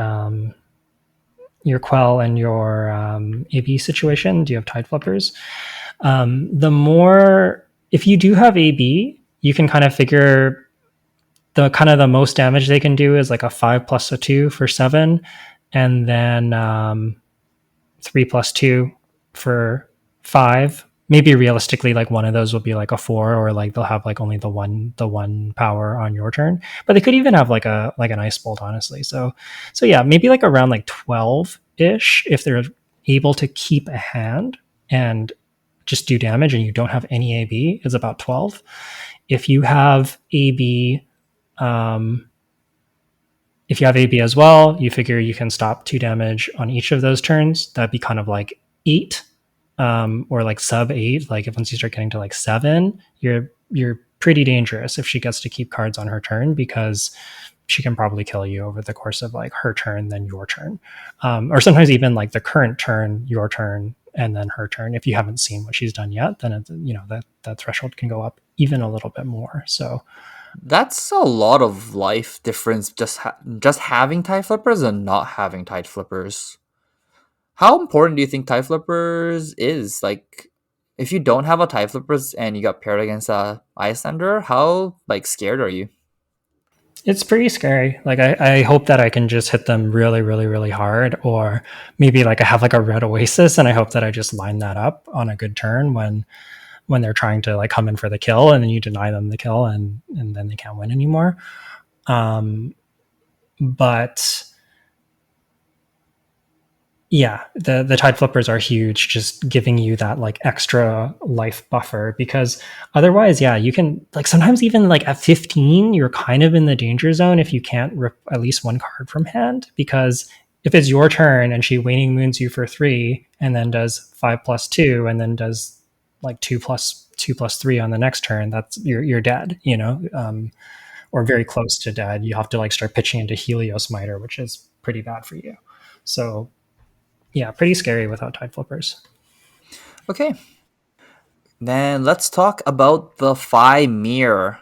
your AB situation. Do you have tide flippers? The more, if you do have AB, you can kind of figure the most damage they can do is like a 5 + a 2 for 7, and then 3 + 2 for 5. Maybe realistically, like one of those will be like a 4, or like they'll have like only the one power on your turn. But they could even have like an ice bolt, honestly. So yeah, maybe like around like 12 ish if they're able to keep a hand and just do damage, and you don't have any AB, is about 12. If you have AB, um, if you have AB as well, you figure you can stop 2 damage on each of those turns. That'd be kind of like 8, or like sub 8. Like if once you start getting to like 7, you're pretty dangerous if she gets to keep cards on her turn, because she can probably kill you over the course of like her turn, then your turn, or sometimes even like the current turn, your turn, and then her turn. If you haven't seen what she's done yet, then that threshold can go up even a little bit more. So That's a lot of life difference just having tide flippers and not having tide flippers. How important do you think tide flippers is? Like, if you don't have a tide flippers and you got paired against a Icelander, how like scared are you? it's pretty scary. Like I hope that I can just hit them really, really, really hard, or maybe like I have like a red Oasis, and I hope that I just line that up on a good turn when they're trying to like come in for the kill, and then you deny them the kill, and then they can't win anymore. Um, but yeah, the tide flippers are huge, just giving you that like extra life buffer, because otherwise, yeah, you can like sometimes even like at 15, you're kind of in the danger zone if you can't rip at least 1 card from hand, because if it's your turn and she waning moons you for 3 and then does 5 + 2 and then does like 2 + 3 on the next turn, that's you're dead, or very close to dead. You have to like start pitching into Helios Miter, which is pretty bad for you. So yeah, pretty scary without tide flippers. Okay, then let's talk about the Phi mirror.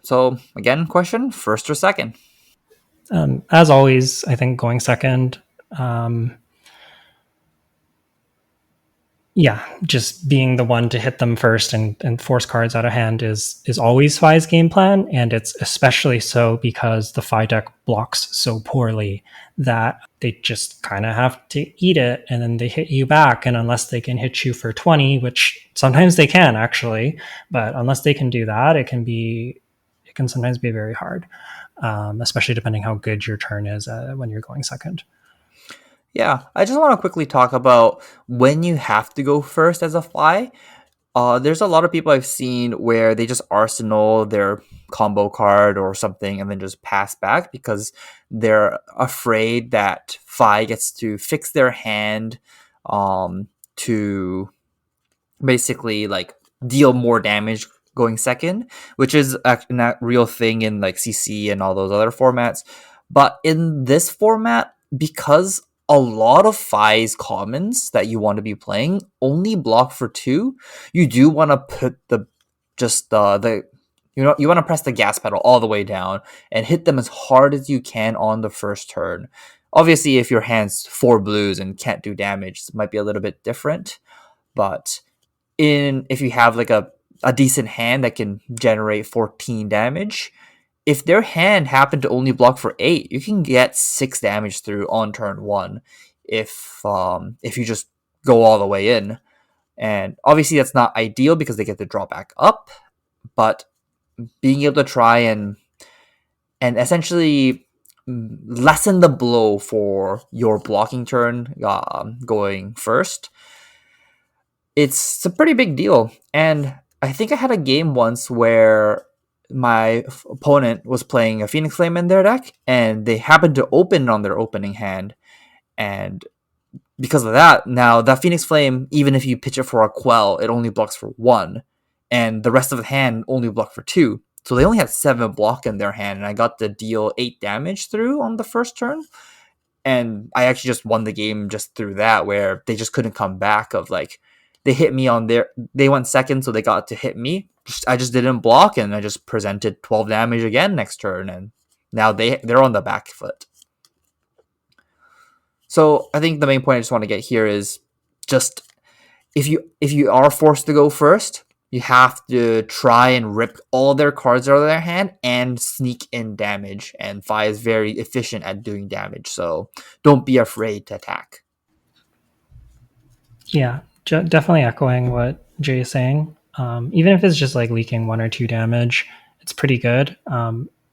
So again, question: first or second? As always, I think going second. Um, yeah, just being the one to hit them first and force cards out of hand is always Fi's game plan, and it's especially so because the Fi deck blocks so poorly that they just kind of have to eat it, and then they hit you back. And unless they can hit you for 20, which sometimes they can actually, but unless they can do that, it can sometimes be very hard, especially depending how good your turn is when you're going second. Yeah, I just want to quickly talk about when you have to go first as a fly. There's a lot of people I've seen where they just arsenal their combo card or something and then just pass back because they're afraid that Fi gets to fix their hand to basically like deal more damage going second, which is a real thing in like CC and all those other formats. But in this format, because a lot of Fi's commons that you want to be playing only block for 2, you do want to put the you want to press the gas pedal all the way down and hit them as hard as you can on the first turn. Obviously, if your hand's 4 blues and can't do damage, it might be a little bit different. But if you have like a decent hand that can generate 14 damage, if their hand happened to only block for 8, you can get 6 damage through on turn 1 if you just go all the way in. And obviously that's not ideal because they get to draw back up, but being able to try and essentially lessen the blow for your blocking turn going first, it's a pretty big deal. And I think I had a game once where my opponent was playing a Phoenix Flame in their deck, and they happened to open on their opening hand. And because of that, now that Phoenix Flame, even if you pitch it for a Quell, it only blocks for 1. And the rest of the hand only block for 2. So they only had 7 block in their hand, and I got to deal 8 damage through on the first turn. And I actually just won the game just through that, where they just couldn't come back of like, they hit me they went second, so they got to hit me. I just didn't block, and I just presented 12 damage again next turn, and now they're on the back foot. So I think the main point I just want to get here is just if you are forced to go first, you have to try and rip all their cards out of their hand and sneak in damage. And Fi is very efficient at doing damage, so don't be afraid to attack. Yeah, definitely echoing what Jay is saying. Even if it's just like leaking 1 or 2 damage, it's pretty good.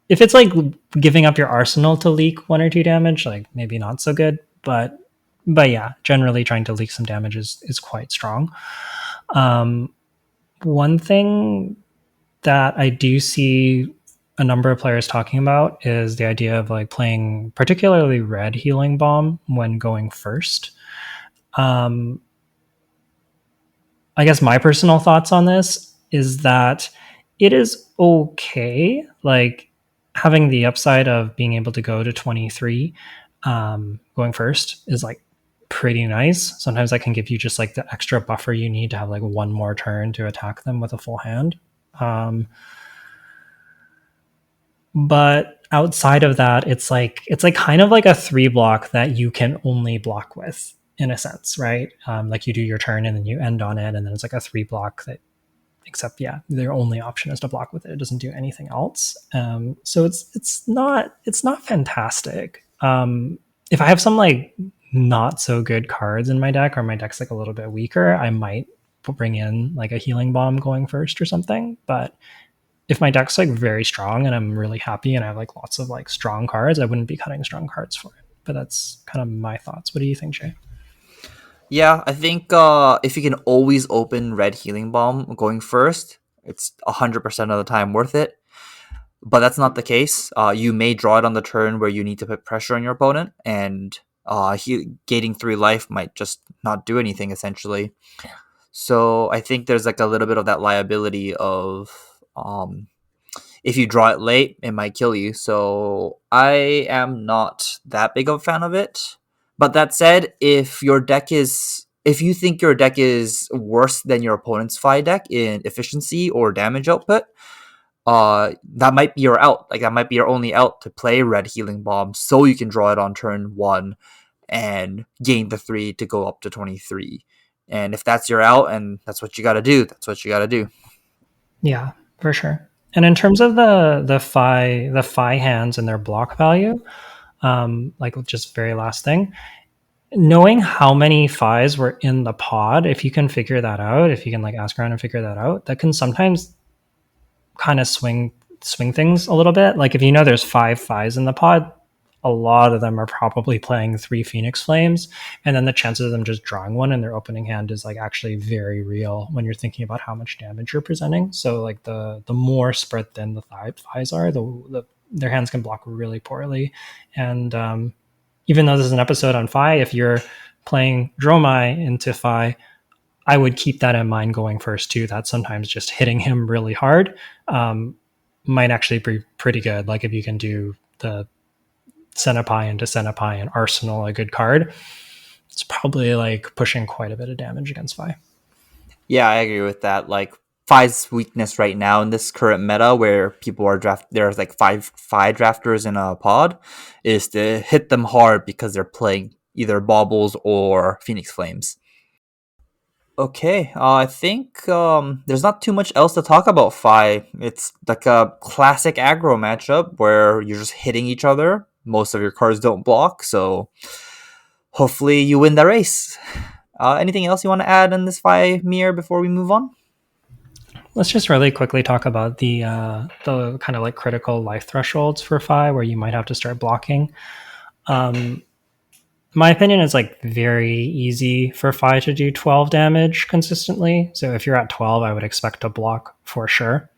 If it's like giving up your arsenal to leak 1 or 2 damage, like maybe not so good. But yeah, generally trying to leak some damage is quite strong. One thing that I do see a number of players talking about is the idea of like playing particularly red Healing Bomb when going first. I guess my personal thoughts on this is that it is okay, like having the upside of being able to go to 23 going first is like pretty nice. Sometimes that can give you just like the extra buffer you need to have like one more turn to attack them with a full hand. But outside of that, it's like kind of like a 3 block that you can only block with, in a sense, right? Like you do your turn and then you end on it, and then it's like a 3 block that, except yeah, their only option is to block with it. It doesn't do anything else. So it's not fantastic. If I have some like not so good cards in my deck, or my deck's like a little bit weaker, I might bring in like a Healing Bomb going first or something. But if my deck's like very strong and I'm really happy and I have like lots of like strong cards, I wouldn't be cutting strong cards for it. But that's kind of my thoughts. What do you think, Jay? Yeah, I think if you can always open red Healing Bomb going first, it's 100% of the time worth it. But that's not the case. You may draw it on the turn where you need to put pressure on your opponent, and gating 3 life might just not do anything, essentially. So I think there's like a little bit of that liability of if you draw it late, it might kill you. So I am not that big of a fan of it. But that said, if you think your deck is worse than your opponent's Fi deck in efficiency or damage output, that might be your out. Like that might be your only out to play red Healing Bomb, so you can draw it on turn 1 and gain the 3 to go up to 23. And if that's your out and that's what you got to do, that's what you got to do. Yeah, for sure. And in terms of the Fi hands and their block value, like just very last thing, knowing how many Fis were in the pod, if you can figure that out, if you can like ask around and figure that out, that can sometimes kind of swing swing things a little bit. Like if you know there's 5 Fis in the pod, a lot of them are probably playing 3 Phoenix Flames, and then the chances of them just drawing one in their opening hand is like actually very real when you're thinking about how much damage you're presenting. So like the more spread thin the Fis are, their hands can block really poorly. And even though this is an episode on Fi, if you're playing Dromai into Fi, I would keep that in mind going first too. That sometimes just hitting him really hard might actually be pretty good. Like if you can do the Senpai into Senpai and Arsenal a good card, it's probably like pushing quite a bit of damage against Fi. Yeah, I agree with that. Like Fi's weakness right now in this current meta, where people are there's like five drafters in a pod, is to hit them hard because they're playing either Baubles or Phoenix Flames. Okay, I think there's not too much else to talk about Fi. It's like a classic aggro matchup where you're just hitting each other. Most of your cards don't block, so hopefully you win the race. Anything else you want to add in this Fi mirror before we move on? Let's just really quickly talk about the kind of like critical life thresholds for Fi, where you might have to start blocking. My opinion is like very easy for Fi to do 12 damage consistently. So if you're at 12, I would expect to block for sure.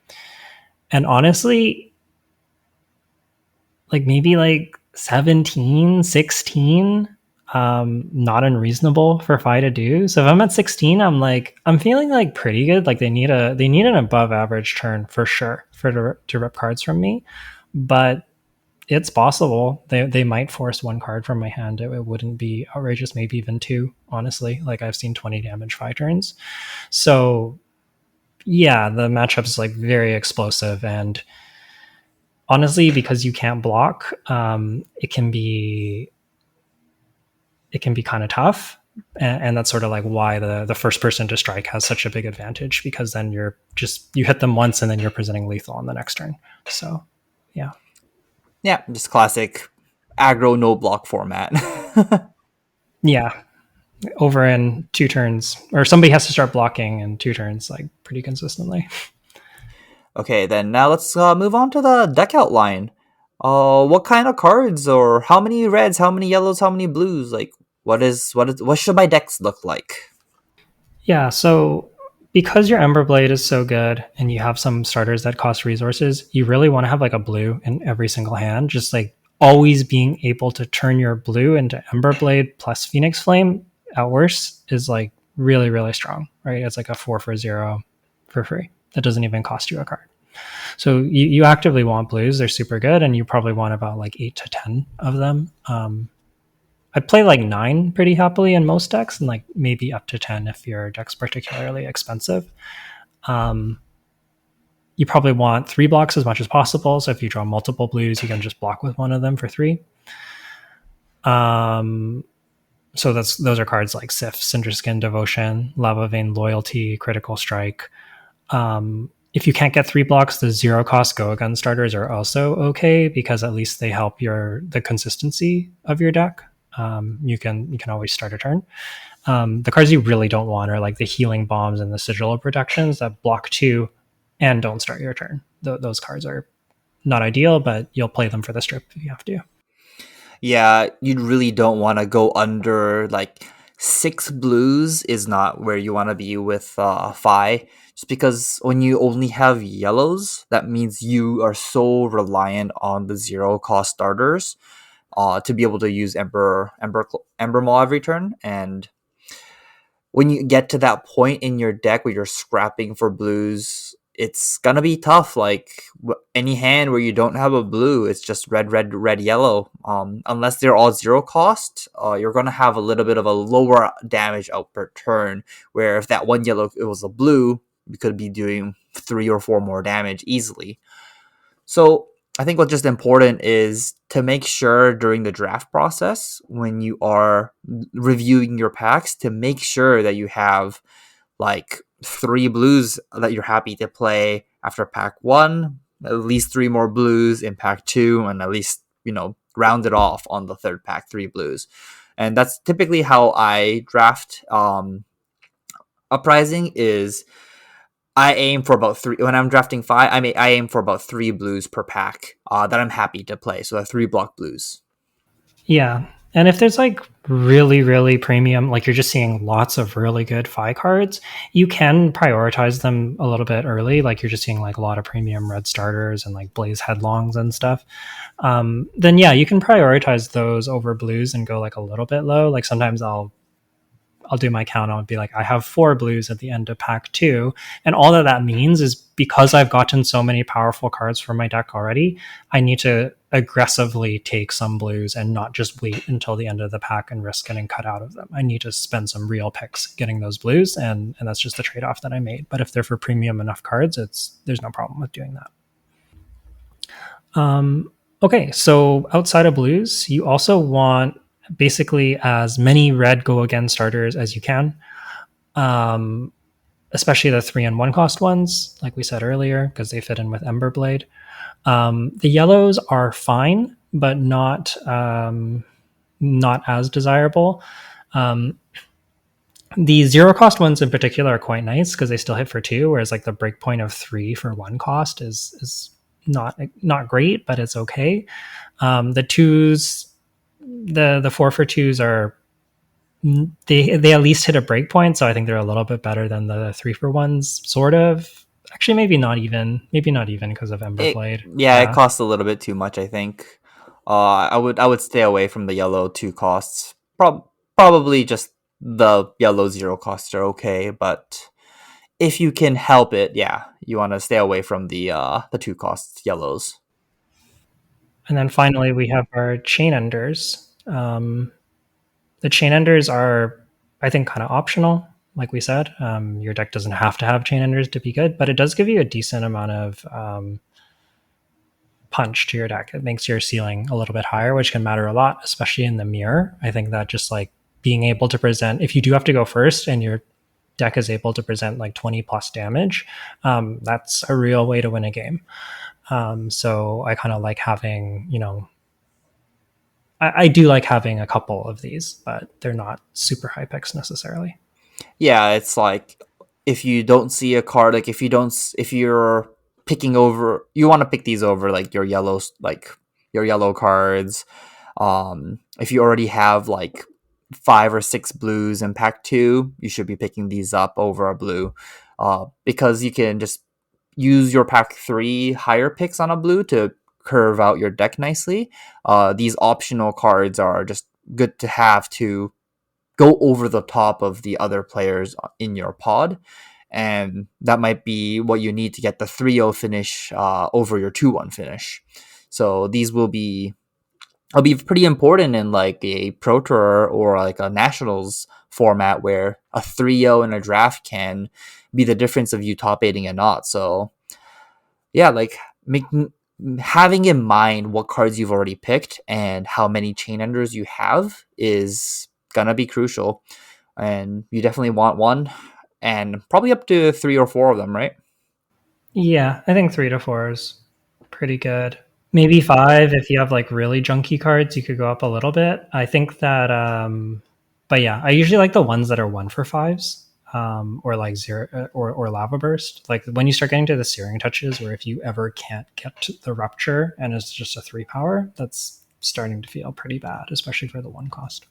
And honestly, like maybe like 17, 16, not unreasonable for Fi to do. So if I'm at 16, I'm feeling like pretty good. Like they need an above average turn for sure to rip cards from me. But it's possible they might force one card from my hand. It wouldn't be outrageous, maybe even 2, honestly. Like I've seen 20 damage 5 turns. So yeah, the matchup is like very explosive, and honestly, because you can't block, it can be kind of tough. And that's sort of like why the first person to strike has such a big advantage, because then you hit them once and then you're presenting lethal on the next turn. So yeah. Yeah, just classic aggro no block format. Yeah. Over in 2 turns, or somebody has to start blocking in 2 turns, like pretty consistently. Okay, then now let's move on to the deck outline. What kind of cards, or how many reds, how many yellows, how many blues? Like, what should my decks look like? Yeah, so because your Ember Blade is so good and you have some starters that cost resources, you really want to have like a blue in every single hand. Just like always being able to turn your blue into Ember Blade plus Phoenix Flame at worst is like really, really strong, right? It's like a 4 for 0 for free. That doesn't even cost you a card. So you actively want blues. They're super good, and you probably want about like 8 to 10 of them. I play like 9 pretty happily in most decks, and like maybe up to 10 if your deck's particularly expensive. You probably want 3 blocks as much as possible. So if you draw multiple blues, you can just block with one of them for 3. So those are cards like Sif, Cinderskin, Devotion, Lava Vein, Loyalty, Critical Strike. If you can't get 3 blocks, the 0 cost Go-Gun starters are also okay, because at least they help the consistency of your deck. You can always start a turn. The cards you really don't want are like the Healing Bombs and the Sigil of Protections that block 2 and don't start your turn. Those cards are not ideal, but you'll play them for the strip if you have to. Yeah, you really don't want to go under like 6 blues is not where you want to be with Fi. Just because when you only have yellows, that means you are so reliant on the 0 cost starters to be able to use Ember Maw every turn. And when you get to that point in your deck where you're scrapping for blues, it's gonna be tough. Like any hand where you don't have a blue, it's just red, red, red, yellow. Unless they're all 0 cost, you're gonna have a little bit of a lower damage out per turn. Where if that one yellow it was a blue, you could be doing 3 or 4 more damage easily. So I think what's just important is to make sure during the draft process, when you are reviewing your packs, to make sure that you have like 3 blues that you're happy to play after pack 1, at least 3 more blues in pack 2, and at least, round it off on the third pack, 3 blues. And that's typically how I draft Uprising is I aim for about three when I'm drafting five. I aim for about three blues per pack that I'm happy to play. So 3 block blues. Yeah. And if there's like really, really premium, like you're just seeing lots of really good Fi cards, you can prioritize them a little bit early. Like you're just seeing like a lot of premium red starters and like Blaze Headlongs and stuff. Then yeah, you can prioritize those over blues and go like a little bit low. Like sometimes I'll do my count. I'll be like, I have 4 blues at the end of pack 2. And all that means is because I've gotten so many powerful cards from my deck already, I need to aggressively take some blues and not just wait until the end of the pack and risk getting cut out of them. I need to spend some real picks getting those blues, and that's just the trade off that I made. But if they're for premium enough cards, there's no problem with doing that. Okay, so outside of blues, you also want basically as many red go again starters as you can, um, especially the 3 and 1 cost ones, like we said earlier, because they fit in with Emberblade. The yellows are fine, but not as desirable. The 0 cost ones in particular are quite nice because they still hit for 2, whereas like the breakpoint of 3 for 1 cost is not great, but it's okay. The twos, the 4 for 2s are they at least hit a breakpoint, so I think they're a little bit better than the 3 for 1s, sort of. Actually, maybe not even because of It Emberblade. Yeah, it Yeah, costs a little bit too much. I think. I would stay away from the yellow 2 costs. Probably just the yellow 0 costs are okay, but if you can help it, yeah, you want to stay away from the 2 cost yellows. and then finally we have our chain enders. The chain enders are, I think, kind of optional. Like we said, your deck doesn't have to have chain enders to be good, but it does give you a decent amount of punch to your deck. It makes your ceiling a little bit higher, which can matter a lot, especially in the mirror. I think that just like being able to present, if you do have to go first and your deck is able to present like 20 plus damage, that's a real way to win a game. So I kind of like having, I do like having a couple of these, but they're not super high picks necessarily. Yeah, it's like if you don't see a card, like if you're picking over, you want to pick these over like your yellow cards. If you already have like 5 or 6 blues in pack 2, you should be picking these up over a blue, because you can just use your pack 3 higher picks on a blue to curve out your deck nicely. These optional cards are just good to have to go over the top of the other players in your pod. And that might be what you need to get the 3-0 finish over your 2-1 finish. So these will be pretty important in like a Pro Tour or like a Nationals format where a 3-0 in a draft can be the difference of you top eighting and not. So yeah, like making having in mind what cards you've already picked and how many chain enders you have is gonna be crucial. And you definitely want one, and probably up to 3 or 4 of them, right? Yeah, I think 3 to 4 is pretty good. Maybe 5 if you have like really junky cards, you could go up a little bit. I think that, but yeah, I usually like the ones that are 1 for 5s, or like zero or lava burst. Like when you start getting to the searing touches, where if you ever can't get to the rupture and it's just a 3 power, that's starting to feel pretty bad, especially for the 1 cost.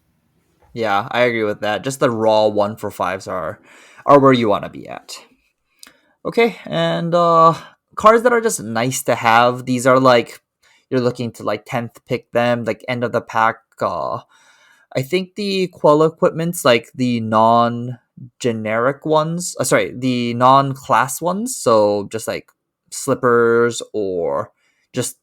Yeah, I agree with that. Just the raw 1 for 5s are where you want to be at. Okay, and cards that are just nice to have. These are like you're looking to like 10th pick them, like end of the pack. I think the Quell equipment's like the non-generic ones. Sorry, the non-class ones. So just like slippers or just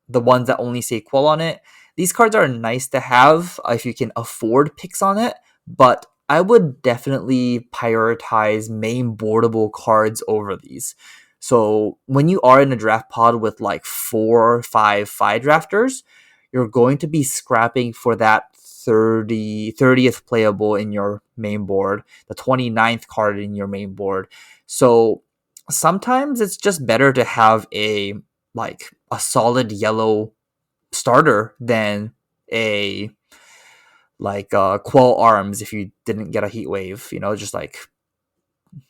the ones that only say Quell on it. These cards are nice to have if you can afford picks on it, but I would definitely prioritize main boardable cards over these. So when you are in a draft pod with like 4 or 5 drafters, you're going to be scrapping for that 30th playable in your main board, the 29th card in your main board. So sometimes it's just better to have a solid yellow starter than a Quell Arms if you didn't get a heat wave, just like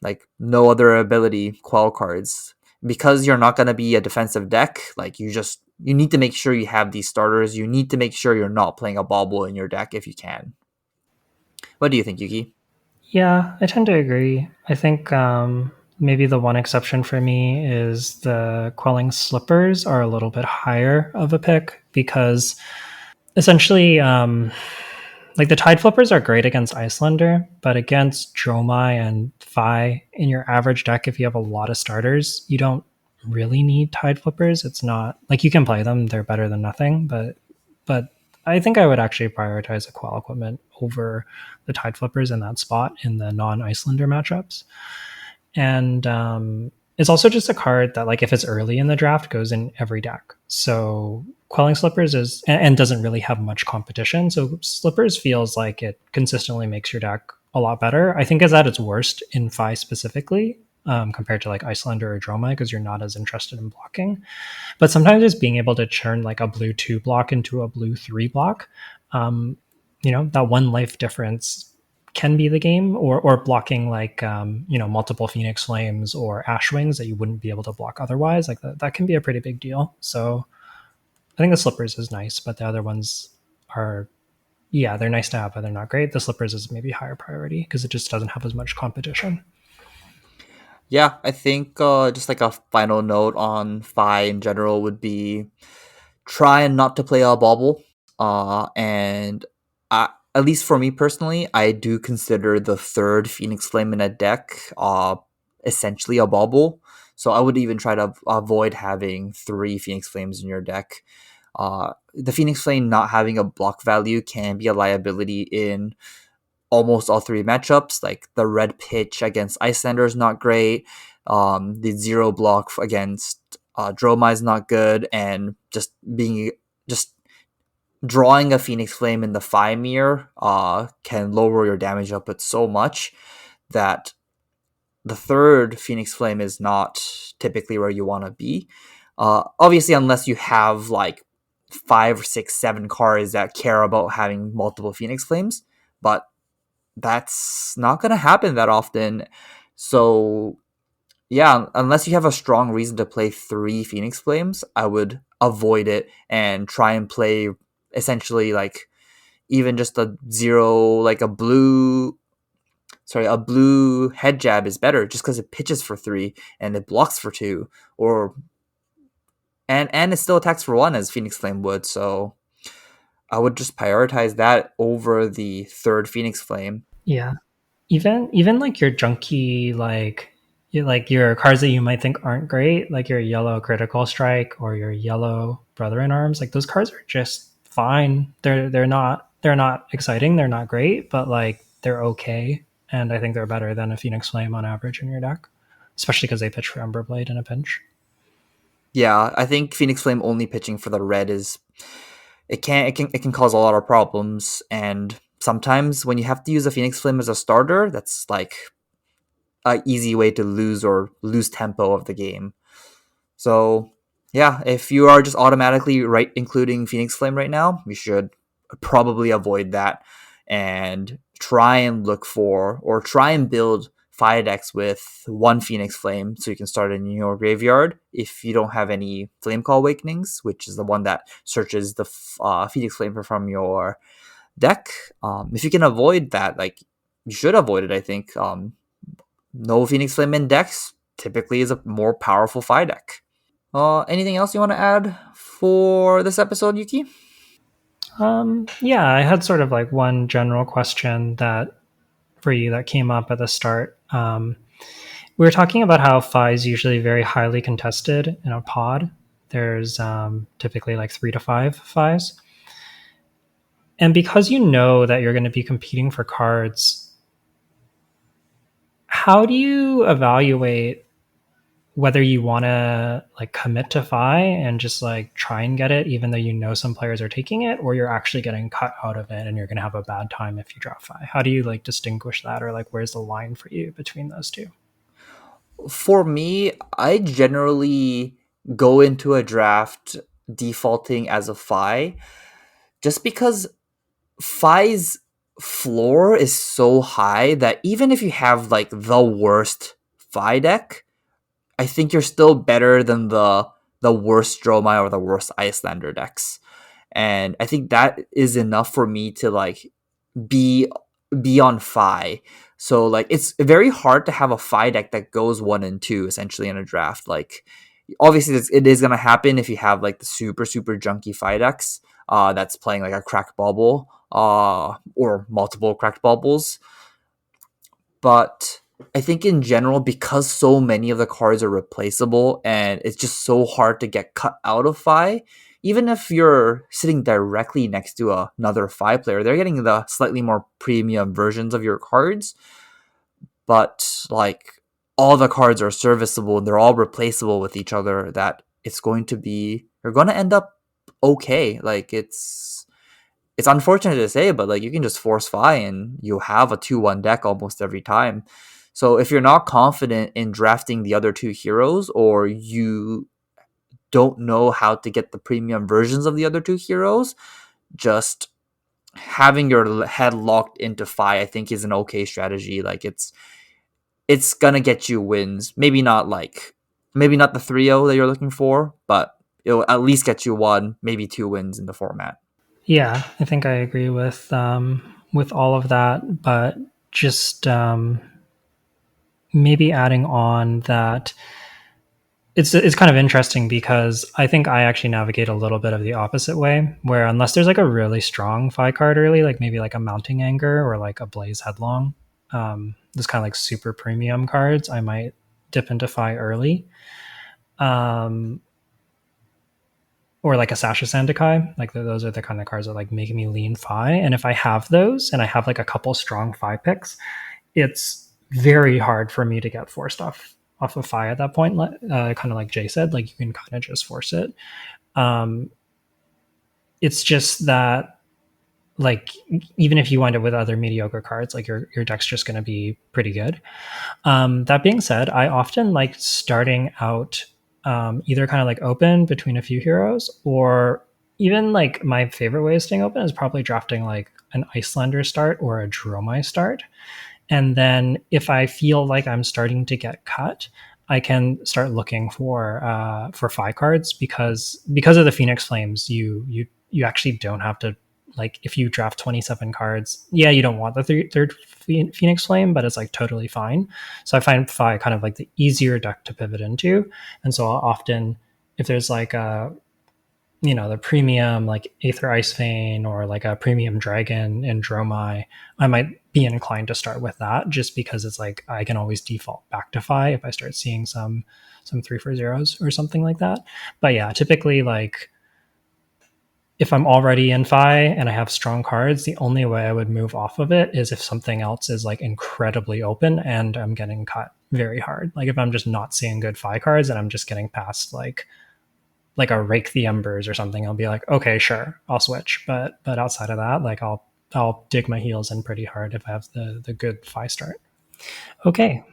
like no other ability qual cards. Because you're not going to be a defensive deck, like you need to make sure you have these starters. You need to make sure you're not playing a bauble in your deck if you can. What do you think, Yuki? Yeah, I tend to agree. I think maybe the one exception for me is the Quelling Slippers are a little bit higher of a pick because essentially, like the Tide Flippers are great against Icelander, but against Dromai and Fi in your average deck, if you have a lot of starters, you don't really need Tide Flippers. It's not like you can play them; they're better than nothing. But I think I would actually prioritize a Quell equipment over the Tide Flippers in that spot in the non-Icelander matchups. And it's also just a card that, like, if it's early in the draft, goes in every deck. So Quelling Slippers is and doesn't really have much competition. So Slippers feels like it consistently makes your deck a lot better. I think it's at its worst in Fi specifically, compared to like Icelander or Dromai, because you're not as interested in blocking. But sometimes just being able to churn like a blue 2 block into a blue 3 block, um, that one life difference can be the game, or blocking like multiple Phoenix Flames or Ashwings that you wouldn't be able to block otherwise. Like that can be a pretty big deal. So I think the Slippers is nice, but the other ones are, yeah, they're nice to have, but they're not great. The Slippers is maybe higher priority because it just doesn't have as much competition. Yeah, I think just like a final note on Fi in general would be try not to play a bauble. And at least for me personally, I do consider the third Phoenix Flame in a deck essentially a bauble. So I would even try to avoid having three Phoenix Flames in your deck. The Phoenix Flame not having a block value can be a liability in almost all three matchups. Like the red pitch against Icelander is not great. The zero block against Dromai is not good, and just drawing a Phoenix Flame in the Fimir can lower your damage output so much that the third Phoenix Flame is not typically where you want to be. Obviously, unless you have like 5, 6, 7 cards that care about having multiple Phoenix Flames, but that's not going to happen that often. So, yeah, unless you have a strong reason to play three Phoenix Flames, I would avoid it and try and play essentially like even just a zero, like a blue head jab is better just because it pitches for 3 and it blocks for 2, or and it still attacks for 1 as Phoenix Flame would. So I would just prioritize that over the third Phoenix Flame. Yeah, even like your junky like your cards that you might think aren't great, like your yellow Critical Strike or your yellow Brother in Arms, like those cards are just fine. They're not exciting, they're not great, but like they're okay, and I think they're better than a Phoenix Flame on average in your deck, especially because they pitch for Emberblade in a pinch. Yeah, I think Phoenix Flame only pitching for the red is it can cause a lot of problems, and sometimes when you have to use a Phoenix Flame as a starter, that's like a easy way to lose tempo of the game. So yeah, if you are just automatically right including Phoenix Flame right now, you should probably avoid that and try and look for or try and build fire decks with one Phoenix Flame so you can start it in your graveyard if you don't have any Flame Call Awakenings, which is the one that searches the Phoenix Flame from your deck. If you can avoid that, like you should avoid it, I think. No Phoenix Flame in decks typically is a more powerful fire deck. Anything else you want to add for this episode, Yuki? Yeah, I had sort of like one general question that for you that came up at the start. We were talking about how Fi is usually very highly contested in a pod. There's typically like 3 to 5 Fis. And because you know that you're going to be competing for cards, how do you evaluate whether you want to like commit to Fi and just like try and get it, even though you know some players are taking it, or you're actually getting cut out of it and you're going to have a bad time if you drop Fi? How do you like distinguish that, or like where's the line for you between those two? For me, I generally go into a draft defaulting as a Fi just because Fi's floor is so high that even if you have like the worst Fi deck, I think you're still better than the worst Dromai or the worst Icelander decks. And I think that is enough for me to like be be on Fi. So like it's very hard to have a Fi deck that goes 1 and 2 essentially in a draft. Like obviously it is gonna happen if you have like the super junky Fi decks that's playing like a cracked bubble or multiple cracked bubbles. But I think in general, because so many of the cards are replaceable and it's just so hard to get cut out of Fi, even if you're sitting directly next to another Fi player, they're getting the slightly more premium versions of your cards. But like all the cards are serviceable and they're all replaceable with each other, that it's going to be, you're going to end up okay. Like it's unfortunate to say, but like you can just force Fi and you have a 2-1 deck almost every time. So if you're not confident in drafting the other two heroes, or you don't know how to get the premium versions of the other two heroes, just having your head locked into Fi, I think, is an okay strategy. Like it's gonna get you wins. Maybe not the 3-0 that you're looking for, but it'll at least get you 1, maybe 2 wins in the format. Yeah, I think I agree with all of that, but just maybe adding on that it's kind of interesting because I think I actually navigate a little bit of the opposite way, where unless there's like a really strong Fi card early, like maybe like a Mounting Anger or like a Blaze Headlong, those kind of like super premium cards, I might dip into Fi early. Or like a Sasha Sandakai, like those are the kind of cards that like make me lean Fi. And if I have those and I have like a couple strong Fi picks, it's very hard for me to get forced off of Fi at that point. Kind of like Jay said, like you can kind of just force it. It's just that like even if you wind up with other mediocre cards, like your deck's just going to be pretty good. That being said, I often like starting out either kind of like open between a few heroes, or even like my favorite way of staying open is probably drafting like an Icelander start or a Dromai start. And then if I feel like I'm starting to get cut, I can start looking for Fi cards because of the Phoenix Flames. You actually don't have to, like, if you draft 27 cards, yeah, you don't want the third Phoenix Flame, but it's like totally fine. So I find Fi kind of like the easier deck to pivot into. And so I'll often, if there's like a, the premium like Aether Ice Vein or like a premium Dragon in Dromai, I might be inclined to start with that just because it's like I can always default back to Fi if I start seeing some 3-for-0s or something like that. But yeah, typically like if I'm already in Fi and I have strong cards, the only way I would move off of it is if something else is like incredibly open and I'm getting cut very hard. Like if I'm just not seeing good Fi cards and I'm just getting past like a Rake the Embers or something, I'll be like, okay, sure, I'll switch. But outside of that, like I'll dig my heels in pretty hard if I have the good Fi start. Okay.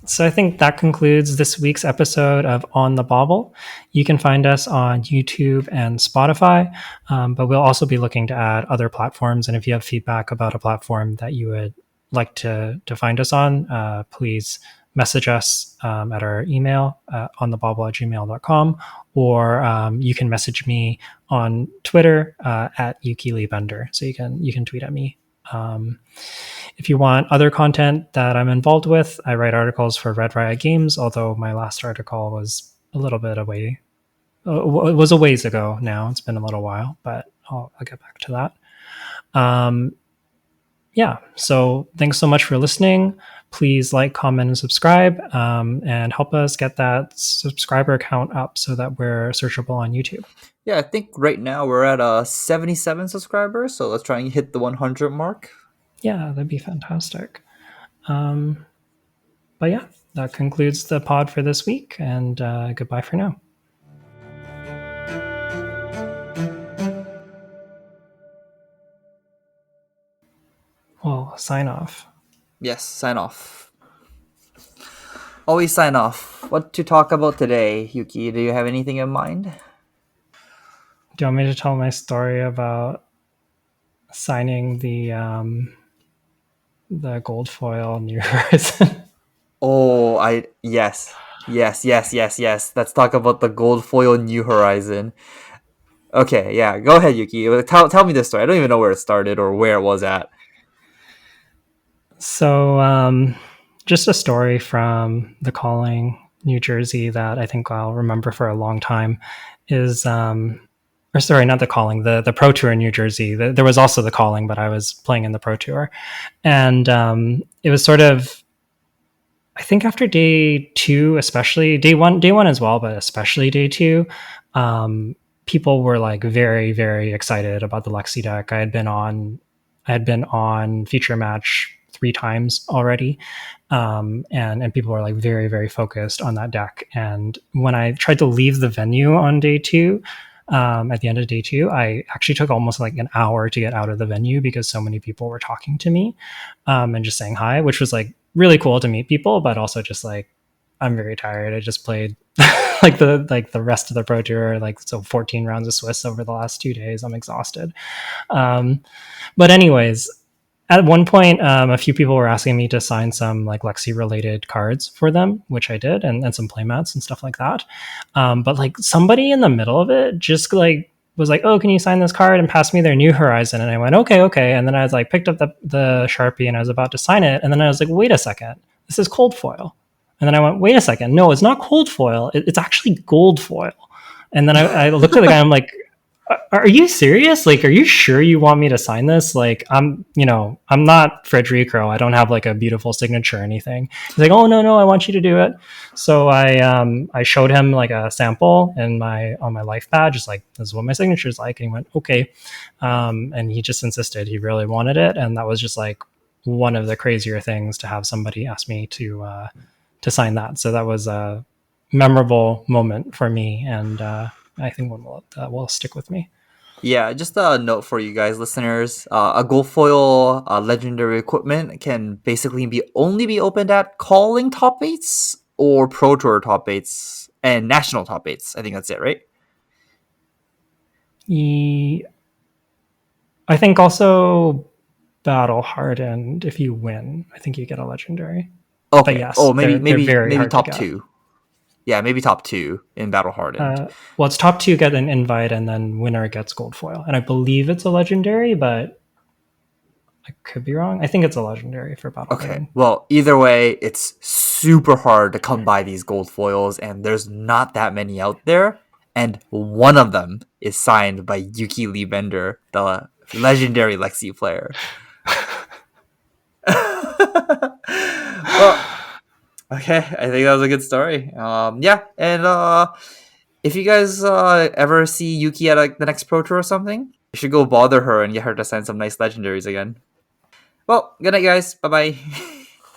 So I think that concludes this week's episode of On the Bobble. You can find us on YouTube and Spotify, but we'll also be looking to add other platforms. And if you have feedback about a platform that you would like to find us on, please message us at our email onthebobble@gmail.com, or you can message me on Twitter at Yuki Lee Bender. So you can tweet at me. If you want other content that I'm involved with, I write articles for Red Riot Games, although my last article was a little bit away. It was a ways ago now. It's been a little while, but I'll get back to that. Yeah, so thanks so much for listening. Please like, comment, and subscribe, and help us get that subscriber count up so that we're searchable on YouTube. Yeah, I think right now we're at 77 subscribers, so let's try and hit the 100 mark. Yeah, that'd be fantastic. But yeah, that concludes the pod for this week, and goodbye for now. Well, sign off. Yes, sign off. Always sign off. What to talk about today, Yuki? Do you have anything in mind? Do you want me to tell my story about signing the gold foil New Horizon. Oh, I yes. Yes. Let's talk about the gold foil New Horizon. Okay, yeah, go ahead, Yuki. Tell me this story. I don't even know where it started or where it was at. So, just a story from the Calling, New Jersey that I think I'll remember for a long time is, or sorry, not the Calling, the Pro Tour in New Jersey. There was also the Calling, but I was playing in the Pro Tour, and it was sort of, I think after day two, especially day one as well, but especially day two, people were like very, very excited about the Lexi deck. I had been on feature match 3 times already, and people were like very, very focused on that deck. And when I tried to leave the venue on day two, at the end of day two, I actually took almost like an hour to get out of the venue because so many people were talking to me, and just saying hi, which was like really cool to meet people, but also just like I'm very tired. I just played like the rest of the pro tour, like so 14 rounds of Swiss over the last 2 days. I'm exhausted. Um, but anyways, at one point, a few people were asking me to sign some like Lexi related cards for them, which I did, and some playmats and stuff like that. But like somebody in the middle of it just like was like, "Oh, can you sign this card?" and pass me their New Horizon, and I went, "Okay, okay." And then I was like, picked up the Sharpie and I was about to sign it, and then I was like, "Wait a second, this is cold foil." And then I went, "Wait a second, no, it's not cold foil. It's actually gold foil." And then I looked at the guy. I'm like, "Are you serious? Like, are you sure you want me to sign this? Like, I'm not Frederico. I don't have like a beautiful signature or anything." He's like, "Oh no, I want you to do it." So I showed him like a sample in on my life pad, just like this is what my signature is like, and he went, "Okay," and he just insisted he really wanted it, and that was just like one of the crazier things to have somebody ask me to sign that. So that was a memorable moment for me, and I think one will stick with me. Yeah, just a note for you guys, listeners. A gold foil legendary equipment can basically be opened at calling top eights or pro tour top eights and national top eights. I think that's it, right? I think also battle hardened. If you win, I think you get a legendary. But Okay. yes, Oh, maybe they're maybe very maybe hard to top get. two. Yeah, maybe top two in battle hardened. Well, it's top two get an invite, and then winner gets gold foil. And I believe it's a legendary, but I could be wrong. I think it's a legendary for battle Okay. hardened. Well, either way, it's super hard to come by these gold foils, and there's not that many out there. And one of them is signed by Yuki Lee Bender, the legendary Lexi player. Well, okay, I think that was a good story. Yeah, and if you guys ever see Yuki at like the next pro tour or something, you should go bother her and get her to sign some nice legendaries again. Well, good night, guys. Bye bye.